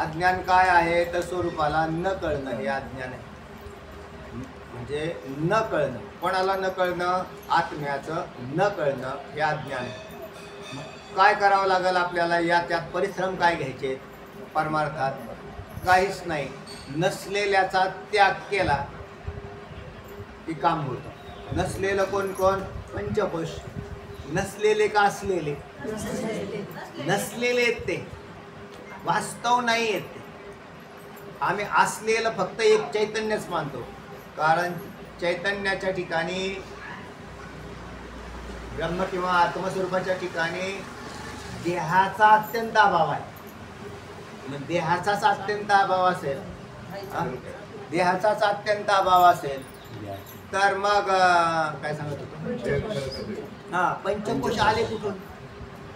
अज्ञान काय आहे? तर स्वरूपाला न कळणं हे अज्ञान आहे. म्हणजे न कळणं. कोणाला न कळणं? आत्म्याचं न कळणं हे अज्ञान आहे. काय करावं लागेल आपल्याला? त्यात परिश्रम काय घ्यायचे? परमार्थात काहीच नाही. नसलेल्याचा त्याग केला की काम होतं. नसलेलं कोण कोण? पंचकोश. नसलेले का असलेले? नसलेले आहेत ते, वास्तव नाही आहेत ते. आम्ही असलेलं फक्त एक चैतन्यच मानतो. कारण चैतन्याच्या ठिकाणी ब्रह्म किंवा आत्मस्वरूपाच्या ठिकाणी देहाचा अत्यंत अभाव आहे. मग देहाचाच अत्यंत अभाव असेल, देहाचाच अत्यंत अभाव असेल तर मग काय सांगत होतो? हां पंचकोश आले कुठून?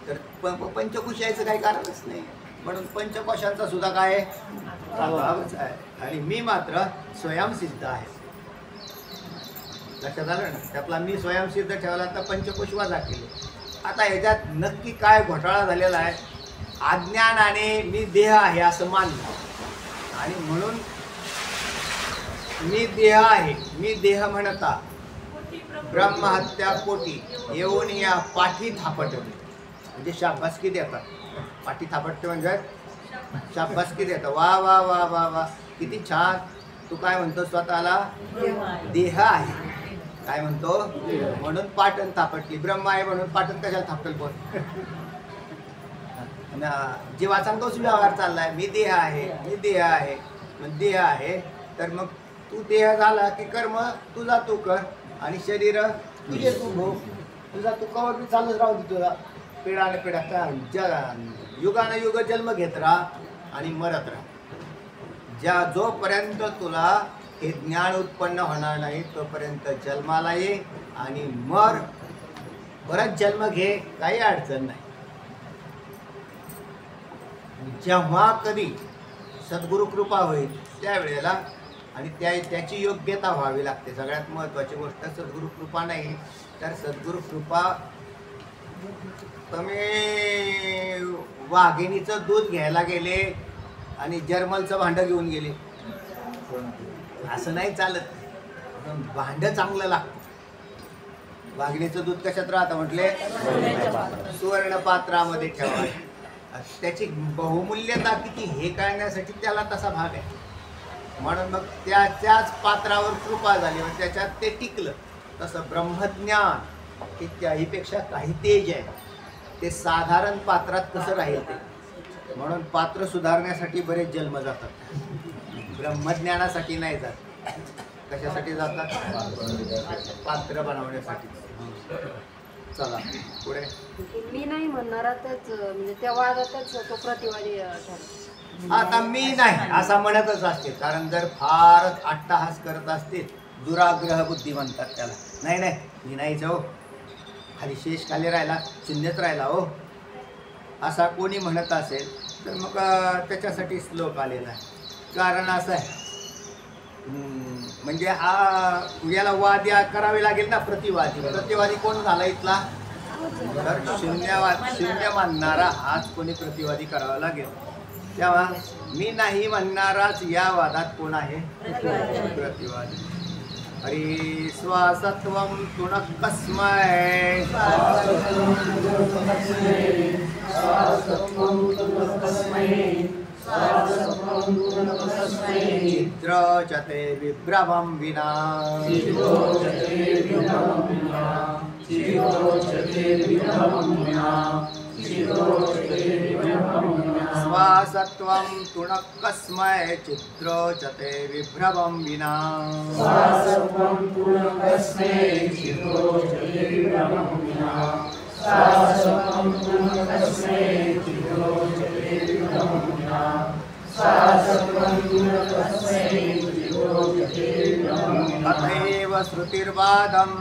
तर पंचकोश यायचं काही कारणच नाही. म्हणून पंचकोशांचा सुद्धा काय अभावच आहे. आणि मी मात्र स्वयंसिद्ध आहे. लक्षात आलं ना? त्यातला मी स्वयंसिद्ध ठेवला तर पंचकोश वजा केले. आता ह्याच्यात नक्की काय घोटाळा झालेला आहे? अज्ञानाने मी देह आहे असं मानलं आणि म्हणून मी देह आहे, मी देह म्हणता ब्रह्महत्या पोटी येऊन या पाठी थापटले. म्हणजे शाबासकी देतात. पाठी थापटते म्हणजे शाबासकी देतात. वा वा वा वा वा किती छान. तू काय म्हणतो? स्वतःला देह आहे. काय म्हणतो? म्हणून पाटण थापटली. ब्रह्म आहे म्हणून पाटण कशाला थापटल? कोण? जीवाचा तोच व्यवहार चाललाय. मी देह आहे, मी देह आहे. मग देह आहे तर मग तू देह झाला की कर्म तुझा तू कर आणि शरीर तुझे तू भोग. तुझा तू कवर बी चालूच राहू दे. तुला पिढ्याने पिढ्या युगाने युग जन्म घेत राहा आणि मरत राहा. जोपर्यंत तुला हे ज्ञान उत्पन्न होणार नाही तोपर्यंत जन्माला ये आणि मर. परत जन्म घे, काही अडचण नाही. जेव्हा कधी सद्गुरु कृपा होईल त्यावेळेला आणि त्याची योग्यता व्हावी लागते. सगळ्यात महत्त्वाची गोष्ट सद्गुरु कृपा नाही तर सद्गुरु कृपा. तुम्ही वाघिणीचं दूध घ्यायला गेले आणि जर्मलचं भांडं घेऊन गेले, असं नाही चालत. भांडं चांगलं लागतं. वाघिणीचं दूध कशात राहतं म्हटले? सुवर्ण पात्रामध्ये ठेवा. त्याची बहुमूल्यता किती हे कळण्यासाठी त्याला तसा भाग आहे. म्हणून मग त्याच्याच पात्रावर कृपा झाली आणि त्याच्यात ते टिकलं. तसं ब्रह्मज्ञान की त्याहीपेक्षा काही तेज आहे, ते साधारण पात्रात कसं राहील ते. म्हणून पात्र सुधारण्यासाठी बरेच जन्म जातात, ब्रह्मज्ञानासाठी नाही जात. कशासाठी जातात? पात्र बनवण्यासाठी. चला पुढे. मी नाही म्हणणारातच म्हणजे त्या वादातच तो प्रतिवादी ठरला. आता मी नाही असा म्हणतच असते, कारण जर फारच अट्टहास करत असतील दुराग्रह बुद्धी म्हणतात त्याला. नाही नाही मी नाहीच हो, खाली शेष खाली राहिला शून्यच राहिला हो, असा कोणी म्हणत असेल तर मग त्याच्यासाठी श्लोक आलेला आहे. कारण असं आहे म्हणजे हा याला वाद करावे लागेल ना. प्रतिवादी कोण झाला इथला? तर शून्य मानणारा हाच कोणी प्रतिवादी करावा लागेल. तेव्हा मी नाही म्हणणाराच या वादात कोण आहे? प्रतिवादी. हरी स्वासत्वं तुणक्कस्मै चित्र चते विभ्रमं विना स्वासत्वं तुणक्कस्मै चित्र चते विभ्रमं विना अतएव श्रुतिर्वादम्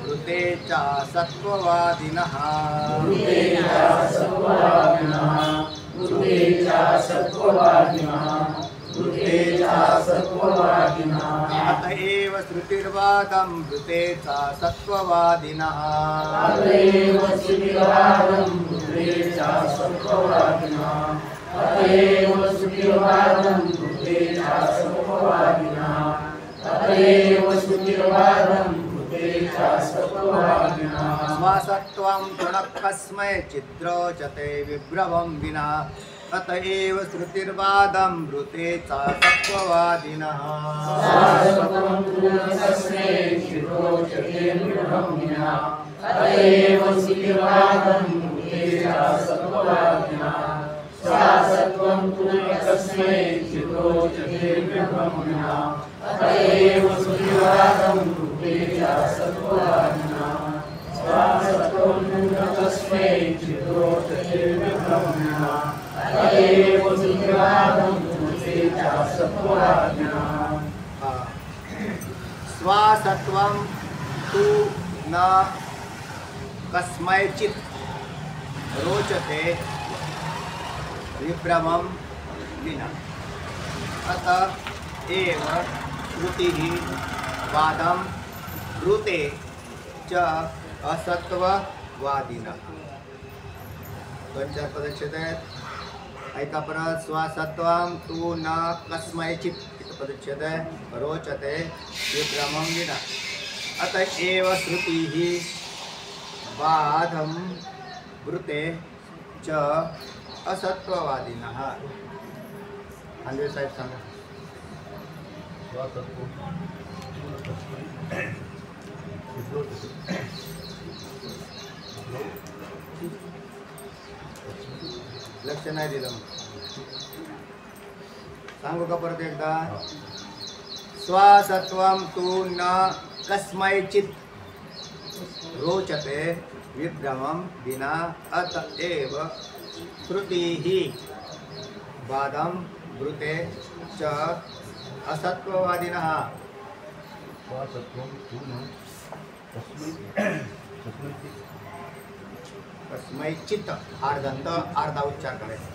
ऋते च सत्त्ववादिनः अतएव श्रुतिर्वादं ऋते च सत्त्ववादिनः स्वासत्वं तुणक्कस्मै चित्रो चते विभ्रमं विना अतएव श्रुतिर्वादं ऋते च सत्त्ववादिनः स्वासत्वं तु न कस्मैचित् रोचते विभ्रमं विना अतएव श्रुतिः वादं ऋते च असत्त्ववादिनः. दोन चार पदच्छेद आहेत. ऐका परत. स्वासत्वं तु न कस्मैचित् पदच्छेद आहे. रोचते विभ्रमं विना अतएव श्रुतिः वादं ऋते च असत्त्ववादिनः. खांदवे साहेब सांगा. लक्ष नाही दिलं. सांगू का परत एकदा. स्वासत्वं तु न कस्मैचित् रोचते विभ्रमं विना अतएव श्रुतिः वादं ऋते च असत्त्ववादिनः. तस्मै चित्त अर्धंत अर्धा उच्चार करायचा.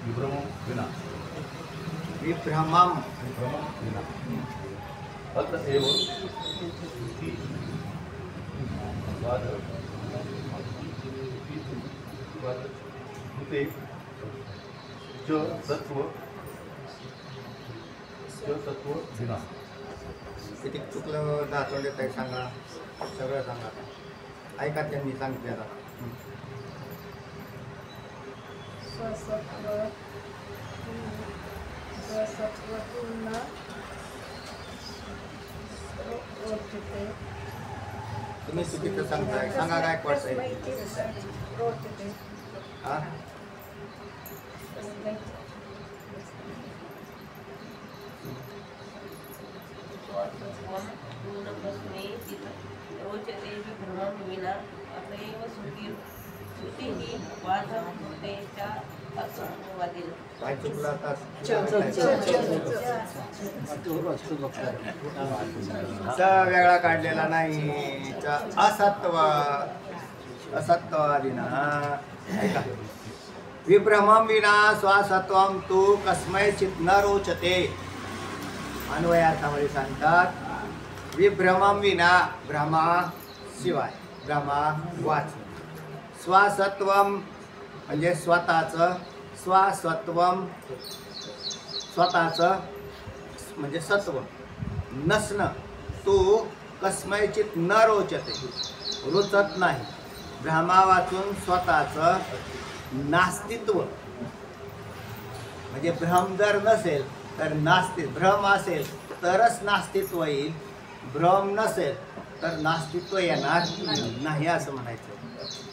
विभ्रमं विना विभ्रमम विभ्रमं विना अतएव इति वाद भूते च सत्व विना. किती चुकलं दातोंडे ताई सांगा, सगळं सांगा. ऐका त्यांनी सांगितलं. स्वसत्वपूर्ण रोचते. तुम्ही चुकीचं सांगताय, सांगा काय पडतंय. रोचते. हा रोचते विभ्रमं विना अतएव श्रुतिः वादभूतेच्या असत्ववादिन. काय चुकलं आता. वेगळा काढलेला नाही. असत्ववादिना. ऐका. विभ्रमं विना स्वासत्वं तू कस्मैचित् न रोचते. अन्वयार्थामध्ये सांगतात विभ्रमं विना भ्रमा शिवाय, भ्रमा वाच. स्वासत्वम म्हणजे स्वतःचं, स्वासत्वम स्वतःचं म्हणजे सत्व नसणं. तू कस्मैचित न रोचते रुचत नाही. भ्रमा वाचून स्वतःचं नास्तित्व म्हणजे भ्रम जर नसेल तर नास्तित्व, भ्रम असेल तरच नास्तित्व येईल, भ्रम नसेल तर नास्तित्व येणार नाही असं म्हणायचं.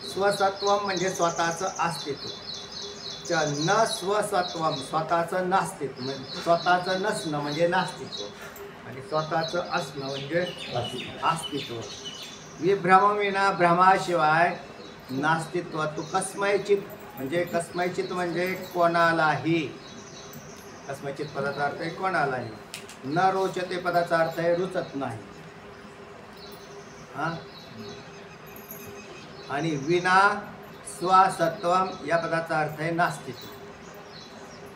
स्वसत्वम म्हणजे स्वतःचं अस्तित्व, न स्वसत्वम स्वतःचं नास्तित्व म्हणजे स्वतःचं नसणं म्हणजे नास्तित्व, आणि स्वतःचं असणं म्हणजे अस्तित्व. विभ्रमविना भ्रमाशिवाय नास्तित्व. तू कस्मैचित म्हणजे कस्मैचित म्हणजे कोणालाही, कस्मैचित पदाचा अर्थ आहे कोणालाही. न रोचते पदाचा अर्थ आहे रुचत नाही. हां, आणि विना स्वसत्वम या पदाचा अर्थ आहे नास्तित्व,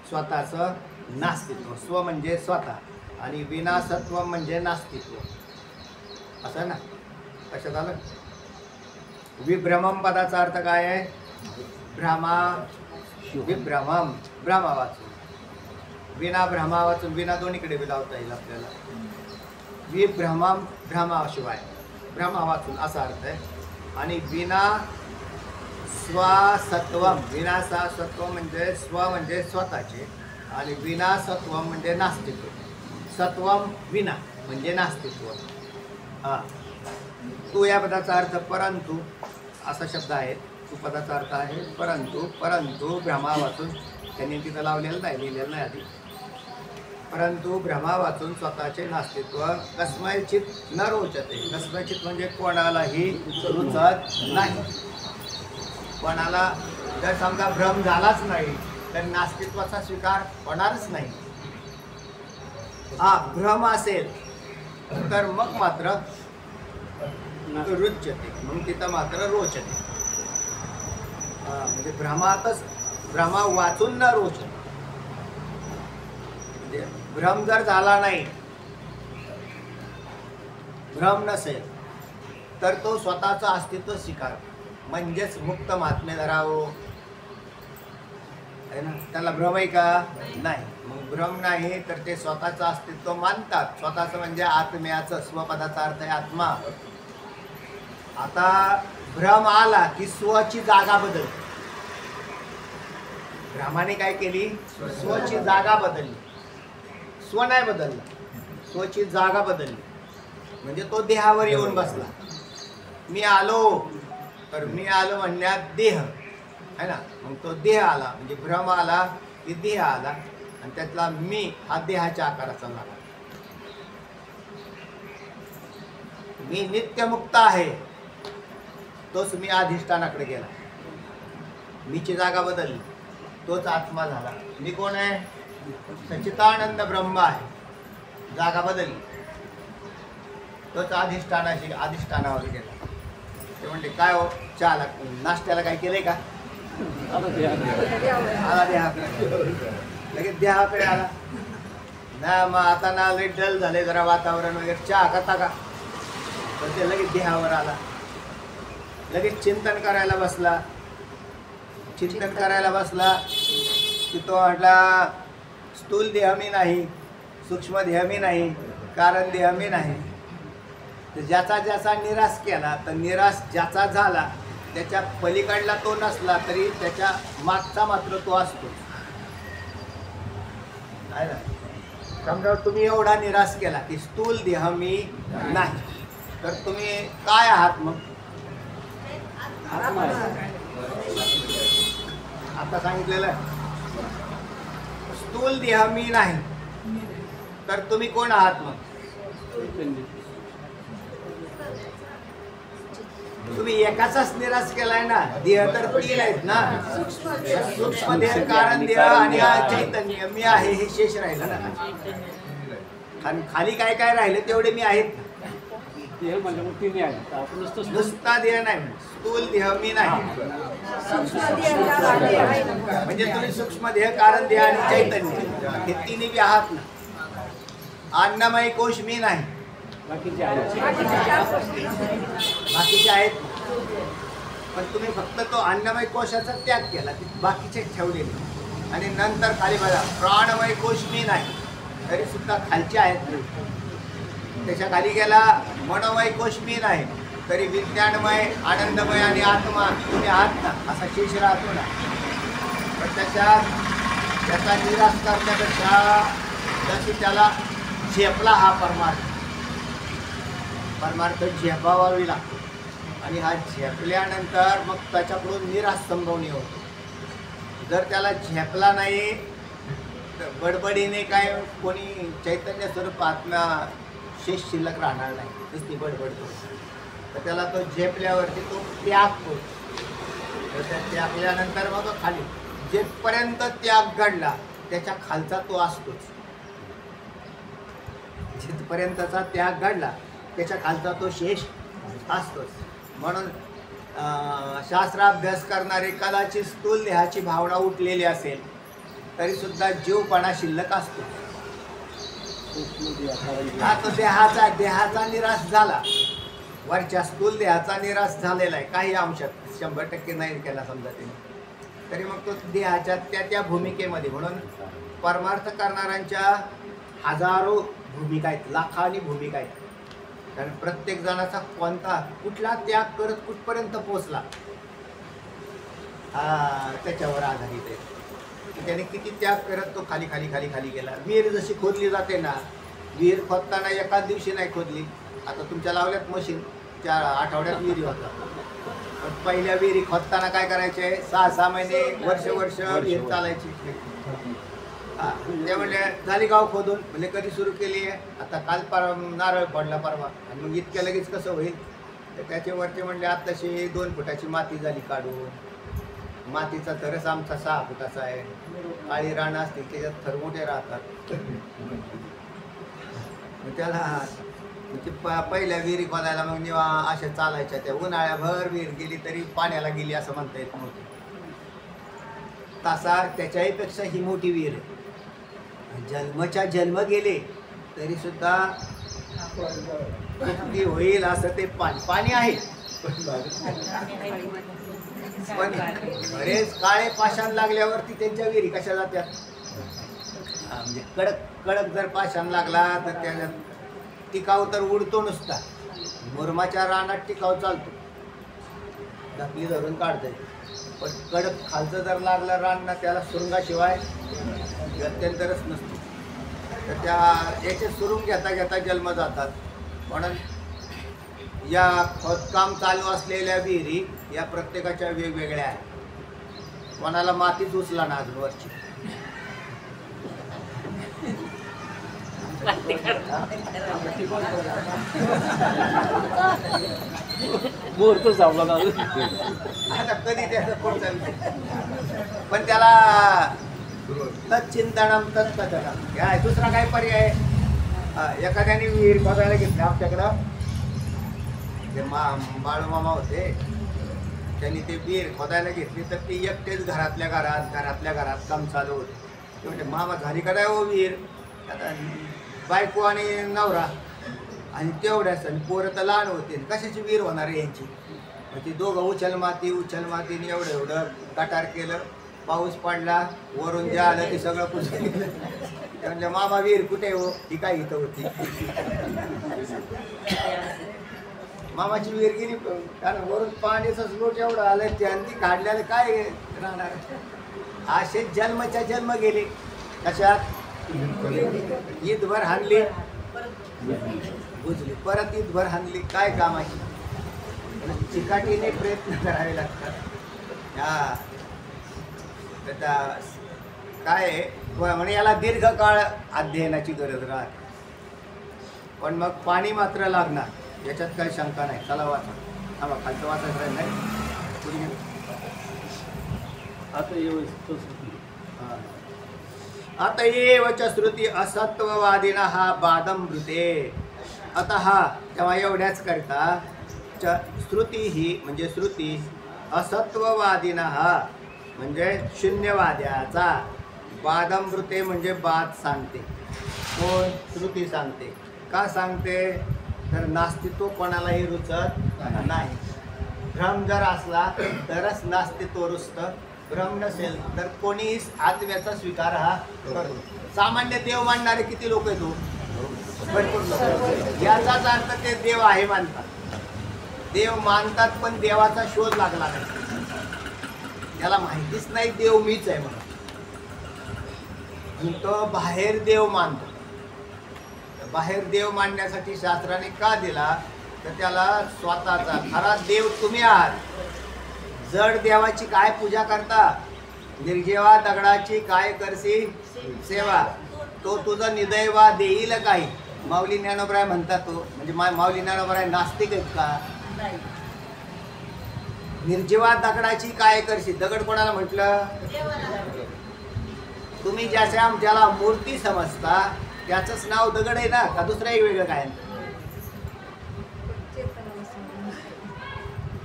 स्वतःचं नास्तित्व. स्व म्हणजे स्वतः आणि विना सत्वम म्हणजे नास्तित्व, असं ना. कशात आलं. विभ्रमम पदाचा अर्थ काय आहे. भ्रमा, विभ्रमम भ्रमा वाचून, विना भ्रमा वाचून, विना दोन्हीकडे बी लावता येईल आपल्याला. विभ्रमम भ्रमाशिवाय, भ्रमा वाचून असा अर्थ आहे. आणि विना स्वसत्वम, विना सत्व म्हणजे स्व म्हणजे स्वतःचे, आणि विना सत्वम म्हणजे नास्तित्व. सत्वम विना म्हणजे नास्तित्व. हां, तू या पदाचा अर्थ परंतु असा शब्द आहे. तू पदाचा अर्थ आहे परंतु. परंतु भ्रमा वाचून, त्यांनी तिथं लावलेलं नाही, लिहिलेलं नाही आधी. परंतु भ्रमा वाचून स्वतःचे नास्तित्व कस्मैचित न रोचते. कस्मैचित म्हणजे कोणालाही रुचत नाही. कोणाला जर समजा भ्रम झालाच नाही तर नास्तित्वाचा स्वीकार होणारच नाही. हा भ्रम असेल तर मग मात्र रुच्यते, मग तिथं मात्र रोचते. म्हणजे भ्रमातच, भ्रमा वाचून न रोचते. म्हणजे भ्रम जर झाला नाही, भ्रम नसेल तर तो स्वतःचं अस्तित्व स्वीकार, म्हणजेच मुक्त महात्मे धरावो आहे ना. त्याला भ्रम आहे का नाही. मग भ्रम नाही तर ते स्वतःचं अस्तित्व मानतात. स्वतःचं म्हणजे आत्म्याचं, स्वपदाचा अर्थ आहे आत्मा. आता भ्रम आला की स्वची जागा बदलली. भ्रमाने काय केली, स्वची जागा बदलली. स्व नाही बदलला, स्वची जागा बदलली. म्हणजे तो देहावर येऊन बसला. मी आलो तर मी आलो म्हणण्यात देह आहे ना. मग तो देह आला म्हणजे भ्रम आला की देह आला, आणि त्यातला मी हा देहाच्या आकाराचा लागला. मी नित्यमुक्त आहे, तोच मी अधिष्ठानाकडे गेला. मीची जागा बदलली, तोच आत्मा झाला. मी कोण आहे, सच्चिदानंद ब्रह्म आहे. जागा बदलली, तोच अधिष्ठानावर गेला. ते म्हणले काय हो चहाला नाश्त्याला काय केलंय का? आला देहाकडे, लगेच देहाकडे आला ना. मग आता ना लई डल झाले जरा वातावरण वगैरे, चहा करता का? तर ते लगेच देहावर आला, लगेच चिंतन करायला बसला. चिंतन करायला बसला की तो म्हटला स्थूल देह मी नाही, सूक्ष्म देह मी नाही, कारण देह मी नाही. तर ज्याचा ज्याचा निराश केला, तर निराश ज्याचा झाला त्याच्या पलीकडला तो नसला तरी त्याच्या मागचा मात्र तो असतो. आहे ना? समजा तुम्ही एवढा निराश केला की स्थूल देह मी नाही, तर तुम्ही काय आहात मग? आता सांगितलेलं स्थूल देह मी नाही, तर तुम्ही कोण आहात मग? तुम्ही एकाचाच निराश केलाय ना. देह तर 3 आहेत ना, सूक्ष्म देह, कारण देह आणि चैतन्य मी आहे हे शेष राहिलं ना. आणि खाली काय काय राहिलं तेवढे मी आहेत. नुसता देह नाही, स्थूल देह मी नाही, म्हणजे तुम्ही सूक्ष्म देह, कारण देह आणि चैतन्य हे तिन्ही बी आहात ना. अन्नमय कोश मी नाही, बाकीचे आहेत. पण तुम्ही फक्त तो अन्नमय कोशाचा त्याग केला, बाकीचे ठेवलेले. आणि नंतर खाली बघा प्राणमय कोश मी नाही, तरी सुद्धा खालचे आहेत. त्याच्या खाली गेला मनोमय कोश मी नाही, तरी विज्ञानमय, आनंदमय आणि आत्मा तुम्ही आहात ना, असा शेष राहतो ना. पण त्याचा निराश करण्यापेक्षा जशी त्याला झेपला हा परमार्थ झेपावावी लागतो. आणि हा झेपल्यानंतर मग त्याच्याकडून निराश संभवनी होतो. जर त्याला झेपला नाही तर बडबडीने काय कोणी चैतन्य स्वरूपातला शेष शिल्लक राहणार नाही, नुसती बडबडतो. तर त्याला तो झेपल्यावरती तो त्यागतो. तर त्या त्यागल्यानंतर मग तो खाली जेथपर्यंत त्याग घडला त्याच्या खालचा तो असतोच. जिथपर्यंतचा त्याग घडला त्याच्या खालचा तो शेष असतोच. म्हणून शास्त्राभ्यास करणारे कदाचित स्थूल देहाची भावना उठलेली असेल तरी सुद्धा जीवपणा शिल्लक असतो. हा तो देहाचा निराश झाला, वरच्या स्थूल देहाचा निराश झालेला आहे काही अंशात, 100% नाही केला समजा त्याने, तरी मग तो देहाच्या त्या भूमिकेमध्ये. म्हणून परमार्थ करणाऱ्यांच्या हजारो भूमिका आहेत, लाखांनी भूमिका आहेत. कारण प्रत्येक जणाचा कुठला त्याग करत कुठपर्यंत पोचला त्याच्यावर आधारित आहे की त्याने किती त्याग करत तो खाली खाली खाली खाली गेला. विहीर जशी खोदली जाते ना, विहीर खोदताना एकाच दिवशी नाही खोदली. आता तुमच्या लावल्यात मशीन, 4 आठवड्यात विहिरी होतात. पण पहिल्या विहिरी खोदताना काय करायचे, 6-6 महिने वर्ष विहीर चालायची. ते म्हणले झाली गाव खोदून, म्हणजे कधी सुरू केली आहे, आता काल नारळ पडला परवा, आणि मग इतक्या लगेच कसं होईल. तर त्याच्यावरती म्हणले आत्ताशी 2 फुटाची माती झाली काढून. मातीचा थरच आमचा 6 फुटाचा आहे. काळी रानं असते त्याच्यात थर मोठे राहतात. मग त्याला पहिल्या विहिरी खोदायला मग निवा अशा चालायच्या. त्या उन्हाळ्याभर विहीर गेली तरी पाण्याला गेली असं म्हणता येत नव्हतं. तसा त्याच्याही पेक्षा ही मोठी विहीर आहे. जन्मच्या जन्म गेले तरी सुद्धा मुक्ती होईल असं ते पाणी आहे. पण बरेच काळे पाषाण लागल्यावरती त्यांच्या विहिरी कशा जात्यात. म्हणजे कडक जर पाषाण लागला तर त्या टिकाव तर उडतो नुसता. मुरमाच्या रानात टिकाव चालतो, ढकली धरून काढतंय. पण कडक खालचं जर लागलं रान ना, त्याला सुरुंगाशिवाय गत्यंतरच नसतो. तर त्या याचे सुरुंग घेता घेता जन्म जातात. म्हणून या खोदकाम चालू असलेल्या विहिरी या प्रत्येकाच्या वेगवेगळ्या आहेत. कोणाला मातीच उचला ना अजून वरची. आता कधी त्याचं पुढचा विषय. पण त्याला तत्चिंतनम तत्कथनम काय दुसरा काय पर्याय. एखाद्याने विहीर बघायला घेतला आमच्याकडं, ते बाळूमामा होते, त्यांनी ते विहीर खोदायला घेतली तर ती एकटेच घरातल्या घरात काम चालू होते. ते म्हणजे मामा झाली का नाही हो विहीर, आता बायको आणि नवरा आणि तेवढ्याच, आणि पोरं तर लहान होते, कशाची विहीर होणार आहे यांची. मग ती दोघं उचल मातीने एवढं गटार केलं, पाऊस पडला, वरून जे आलं ते सगळं पुसून गेलं. ते म्हणजे मामा विहीर कुठे हो, ती काय इथं होती. मामाची विहीर गेली, कारण वरून पाण्याचा स्लोट एवढं आलं ते, आणि ती काढल्याला काय राहणार. असे जन्मच्या जन्म गेले. कशात? ईदभर हाणली, बुजली, परत ईदभर हाणली, काय कामाची. चिकाटीने प्रयत्न करावे लागतात. हा त्याचा काय म्हणजे याला दीर्घकाळ अध्ययनाची गरज राहते. पण मग पाणी मात्र लागणार, याच्यात काही शंका नाही. चला वाचा, थांबा, खालचं वाचायचं नाही. आता ये वच श्रुती असत्ववादिना हा बादमृते. आता हा तेव्हा एवढ्याच करता श्रुती ही म्हणजे श्रुती असत्ववादिना हा म्हणजे शून्यवाद्याचा, बादमृते म्हणजे बाद सांगते. कोण? श्रुती सांगते. का सांगते? तर नास्तित्व कोणालाही रुचत नाही. भ्रम जर असला तरच नास्तित्व रुचतं. भ्रम नसेल तर कोणीही आत्म्याचा स्वीकार हा करतो. सामान्य देव मानणारे किती लोक आहेत? भरपूर लोक. याचाच अर्थ ते देव आहे मानतात. देव मानतात पण देवाचा शोध लागला नाही, त्याला माहितीच नाही देव मीच आहे म्हणून. तो बाहेर देव मानतो. बाहेर देव मानण्यासाठी शास्त्राने का दिला? तर त्याला स्वतःचा खरा देव तुम्ही आहात. जड देवाची काय पूजा करता? निर्जेवा दगडाची काय करशी सेवा? तो तुझा निदैवा देईल काही. माऊली ज्ञानोबराय म्हणतात तो, म्हणजे माऊली ज्ञानोबराय नास्तिक आहेत का? निर्जीवा दगडाची काय करशी? दगड कोणाला म्हटलं? तुम्ही ज्याला मूर्ती समजता त्याचंच नाव दगड आहे ना, का दुसरंही वेगळं काय?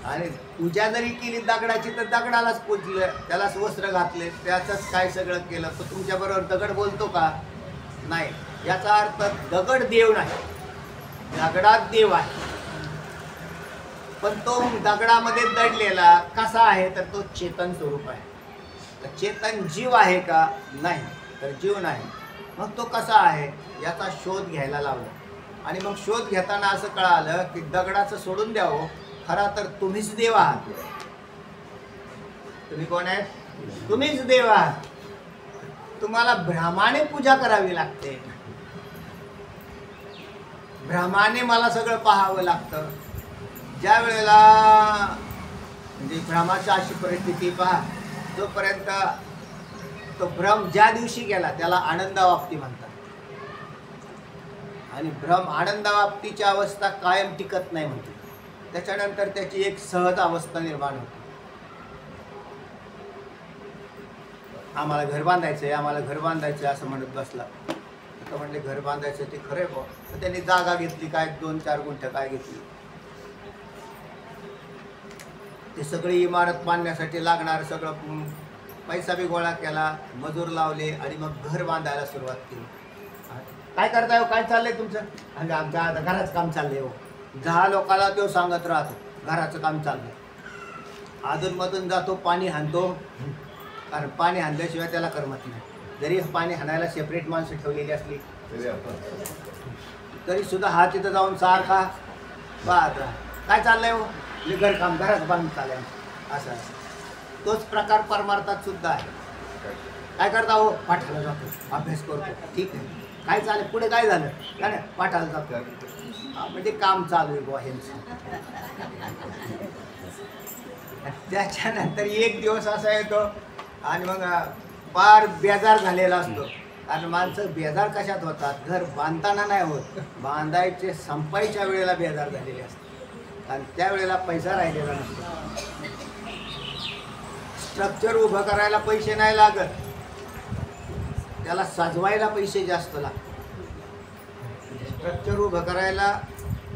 आणि पूजा जरी केली दगडाची तर दगडालाच पूजलं, त्यालाच वस्त्र घातले, त्याचंच काय सगळं केलं, तर तुमच्या बरोबर दगड बोलतो का? नाही. याचा अर्थ दगड देव नाही, दगडात देव आहे. पण तो दगडामध्ये दडलेला कसा आहे? तर तो चेतन स्वरूप आहे. तर चेतन जीव आहे का? नाही, तर जीव नाही. मग तो कसा आहे याचा शोध घ्यायला लावला. आणि मग शोध घेताना असं कळालं की दगडाचं सोडून द्यावं, खरा तर तुम्हीच देव आहात. तुम्ही कोण आहेत? तुम्हीच देव आहात. तुम्हाला भ्रमाने पूजा करावी लागते. भ्रमाने मला सगळं पाहावं लागतं. ज्या वेळेला म्हणजे भ्रमाची अशी परिस्थिती पहा, जोपर्यंत तो भ्रम ज्या दिवशी गेला त्याला आनंदावाप्ती म्हणतात. आणि भ्रम आनंदावाप्तीची अवस्था कायम टिकत नाही म्हणते. त्याच्यानंतर त्याची एक सहज अवस्था निर्माण होते. आम्हाला घर बांधायचंय, आम्हाला घर बांधायचं असं म्हणत बसला. तर म्हणले घर बांधायचं ते खरंय बा. तर त्यांनी जागा घेतली, काय 2-4 गुंठ काय घेतली. ते सगळी इमारत बांधण्यासाठी लागणार सगळं पैसा बी गोळा केला, मजूर लावले आणि मग घर बांधायला सुरुवात केली. काय करताय हो? काय चाललंय तुमचं? आणि आमच्या आता घराचं काम चाललंय हो. 10 लोकांना तो सांगत राहतो घराचं काम चाललंय. अधूनमधून जातो, पाणी हाणतो, कारण पाणी हाणल्याशिवाय त्याला करमत नाही. जरी पाणी हाणायला सेपरेट माणसं ठेवलेली असली तरी सुद्धा हा तिथं जाऊन सारखा पाहत राहा. काय चाललंय हो? घरकाम, घराचं बांधून चाललंय असं. तोच प्रकार परमार्थात सुद्धा आहे. काय करता हो? पाठाला जातो, अभ्यास करतो. ठीक आहे, काय चालेल पुढे काय झालं? काय नाही, पाठाला जातो, म्हणजे काम चालू आहे बुवा ह्यांचं. त्याच्यानंतर एक दिवस असा येतो आणि मग फार बेजार झालेला असतो. कारण माणसं बेजार कशात होतात? घर बांधताना नाही होत, बांधायचे संपायच्या वेळेला बेजार झालेले असतात. आणि त्यावेळेला पैसा राहिलेला नसतो. स्ट्रक्चर उभं करायला पैसे नाही लागत, त्याला सजवायला पैसे जास्त लागतात. स्ट्रक्चर उभं करायला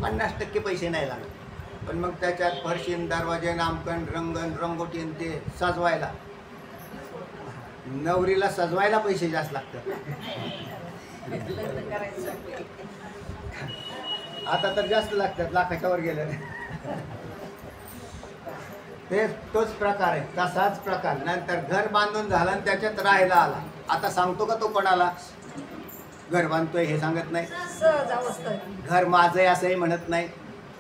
50% पैसे नाही लागत. पण मग त्याच्यात फरशीन दरवाजे नामकरण रंगण रंगोटी आणि ते सजवायला नवरीला सजवायला पैसे जास्त लागतात. आता तर जास्त लागतात, लाखाच्या वर गेलं. ते तोच प्रकार आहे, तसाच प्रकार. नंतर घर बांधून झालं आणि त्याच्यात राहायला आला. आता सांगतो का तो कोणाला घर बांधतोय हे सांगत नाही, सहज अवस्था. घर माझं आहे असंही म्हणत नाही.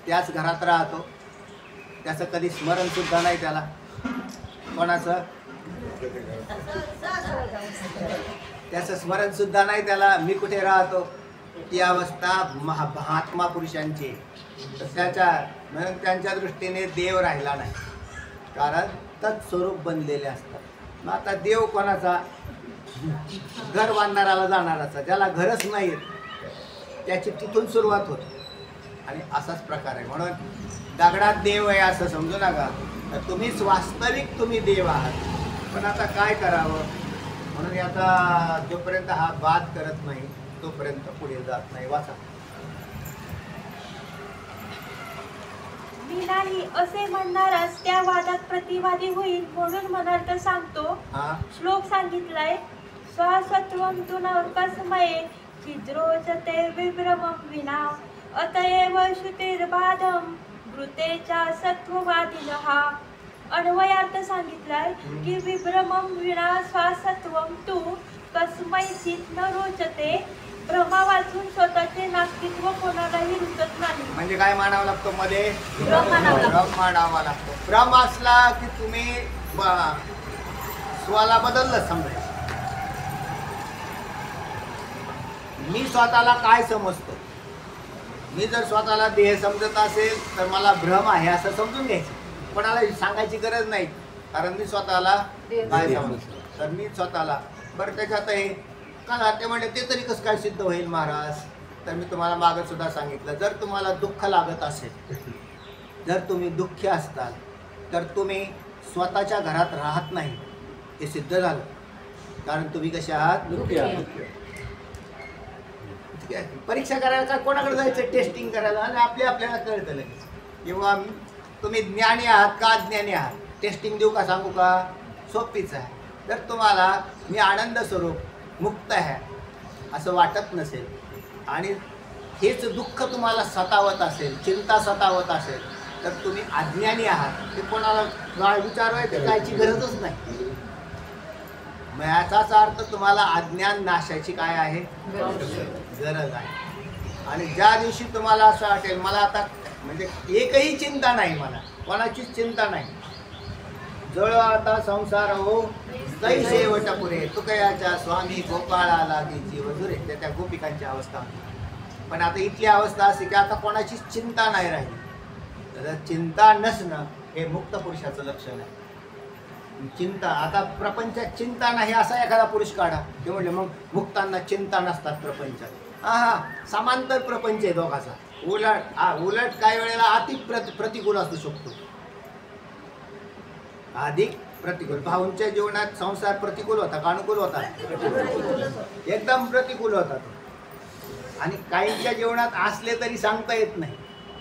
त्याच घरात राहतो, त्याचं कधी स्मरण सुद्धा नाही त्याला. कोणाचं त्याचं स्मरण सुद्धा नाही त्याला, मी कुठे राहतो. ती अवस्था महात्मा पुरुषांची. तर त्याच्या म्हणून त्यांच्या दृष्टीने देव राहिला नाही, कारण तत्स्वरूप बनलेले असतात. मग आता देव कोणाचा? घर बांधणाराला जाणाराचा. ज्याला घरच नाही त्याची तिथून सुरुवात होते. आणि असाच प्रकार आहे. म्हणून दगडात देव आहे असं समजू नका. तुम्हीच वास्तविक तुम्ही देव आहात. पण आता काय करावं? म्हणून आता जोपर्यंत हा वाद करत नाही तोपर्यंत पुढे जात नाही. वाचा. मी नाही असे म्हणणारच त्या वादात प्रतिवादी होईल, म्हणून म्हणाल तर सांगतो. हा श्लोक सांगितलाय, स्वसत्वं तु नौकस्मये छिद्रोचते विभ्रमं विना अतएव श्रुतिर्बाधं घृतेच्या सत्ववादिनः. अन्वयार्थ सांगितलाय की विभ्रमं विना स्वसत्वं तु कस्मैचित् न रोचते. भ्रमा वाचून स्वतःचे नास्तित्व कोणालाही रुचत नाही. म्हणजे काय मानावं लागतो? मध्ये भ्रम मानावा लागतो. भ्रम असला की तुम्ही स्वला बदललं समजायचं. मी स्वतःला काय समजतो? मी जर स्वतःला देह समजत असेल तर मला भ्रम आहे असं समजून घ्यायचं. कोणाला सांगायची गरज नाही, कारण मी स्वतःला काय समजतो. तर मी स्वतःला बरं त्याच्यात हे का ते म्हणजे ते तरी कसं काय सिद्ध होईल महाराज? तर मी तुम्हाला मागं सुद्धा सांगितलं, जर तुम्हाला दुःख लागत असेल, जर तुम्ही दुःखी असताल तर तुम्ही स्वतःच्या घरात राहत नाही हे सिद्ध झालं. कारण तुम्ही कसे आहात? दुःखी आहात. परीक्षा करायला काय कोणाकडे जायचं? टेस्टिंग करायला. आणि आपल्याला कळतं लगेच किंवा तुम्ही ज्ञानी आहात का अज्ञानी आहात. टेस्टिंग देऊ का? सांगू का? सोपीच आहे. जर तुम्हाला मी आनंद स्वरूप मुक्त आहे असं वाटत नसेल आणि हेच दुःख तुम्हाला सतावत असेल, चिंता सतावत असेल, तर तुम्ही अज्ञानी आहात. ते कोणाला विचारायचं कायची गरजच नाही. मग याचाच अर्थ तुम्हाला अज्ञान नाशाची काय आहे? गरज आहे. आणि ज्या दिवशी तुम्हाला असं वाटेल मला आता म्हणजे एकही चिंता नाही, मला कोणाचीच चिंता नाही, जळ आता संसार हो कै शेवट पुरे तुकयाच्या स्वामी गोपाळाला जीव जुरे. त्या गोपिकांची अवस्था. पण आता इथली अवस्था अशी की आता कोणाचीच चिंता नाही राहिली. तर चिंता नसणं हे मुक्त पुरुषाचं लक्षण आहे. चिंता आता प्रपंचात चिंता नाही असा एखादा पुरुष काढा ते म्हणजे मग मुक्तांना चिंता नसतात प्रपंचात. समांतर प्रपंच आहे दोघाचा. उलट काही वेळेला अति प्रतिकूल असू शकतो, अधिक प्रतिकूल. भाऊंच्या जीवनात संसार प्रतिकूल होता का अनुकूल होता? एकदम प्रतिकूल होता तो. आणि काहींच्या जीवनात असले तरी सांगता येत नाही,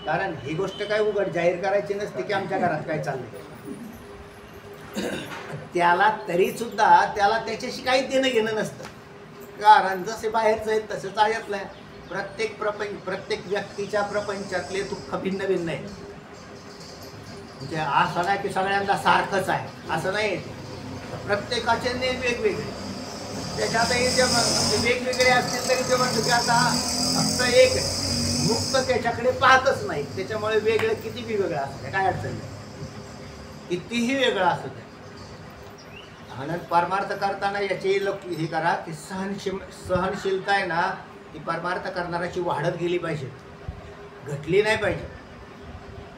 कारण ही गोष्ट काय उघड जाहीर करायची नसते की आमच्या घरात काय चाललंय. त्याला तरी सुद्धा त्याला त्याच्याशी काही देणं घेणं नसतं, कारण जसे बाहेरचं आहे तसंच आयातलं आहे. प्रत्येक व्यक्तीच्या प्रपंचातले दुःख भिन्न भिन्न आहे. म्हणजे असं नाही की सगळ्यांना सारखंच आहे असं नाही. प्रत्येकाचे वेगवेगळे. त्याच्यातही जे वेगवेगळे असतील तरी ते म्हणतो की आता फक्त एक मुक्त त्याच्याकडे पाहतच नाही, त्याच्यामुळे वेगळं किती बी वेगळं असू द्या, काय अडचण नाही, कितीही वेगळं असू द्या. म्हणून परमार्थ करताना याची हे करा की सहनशीलता आहे ना, ती परमार्थ करणाऱ्याची वाढत गेली पाहिजे, घटली नाही पाहिजे.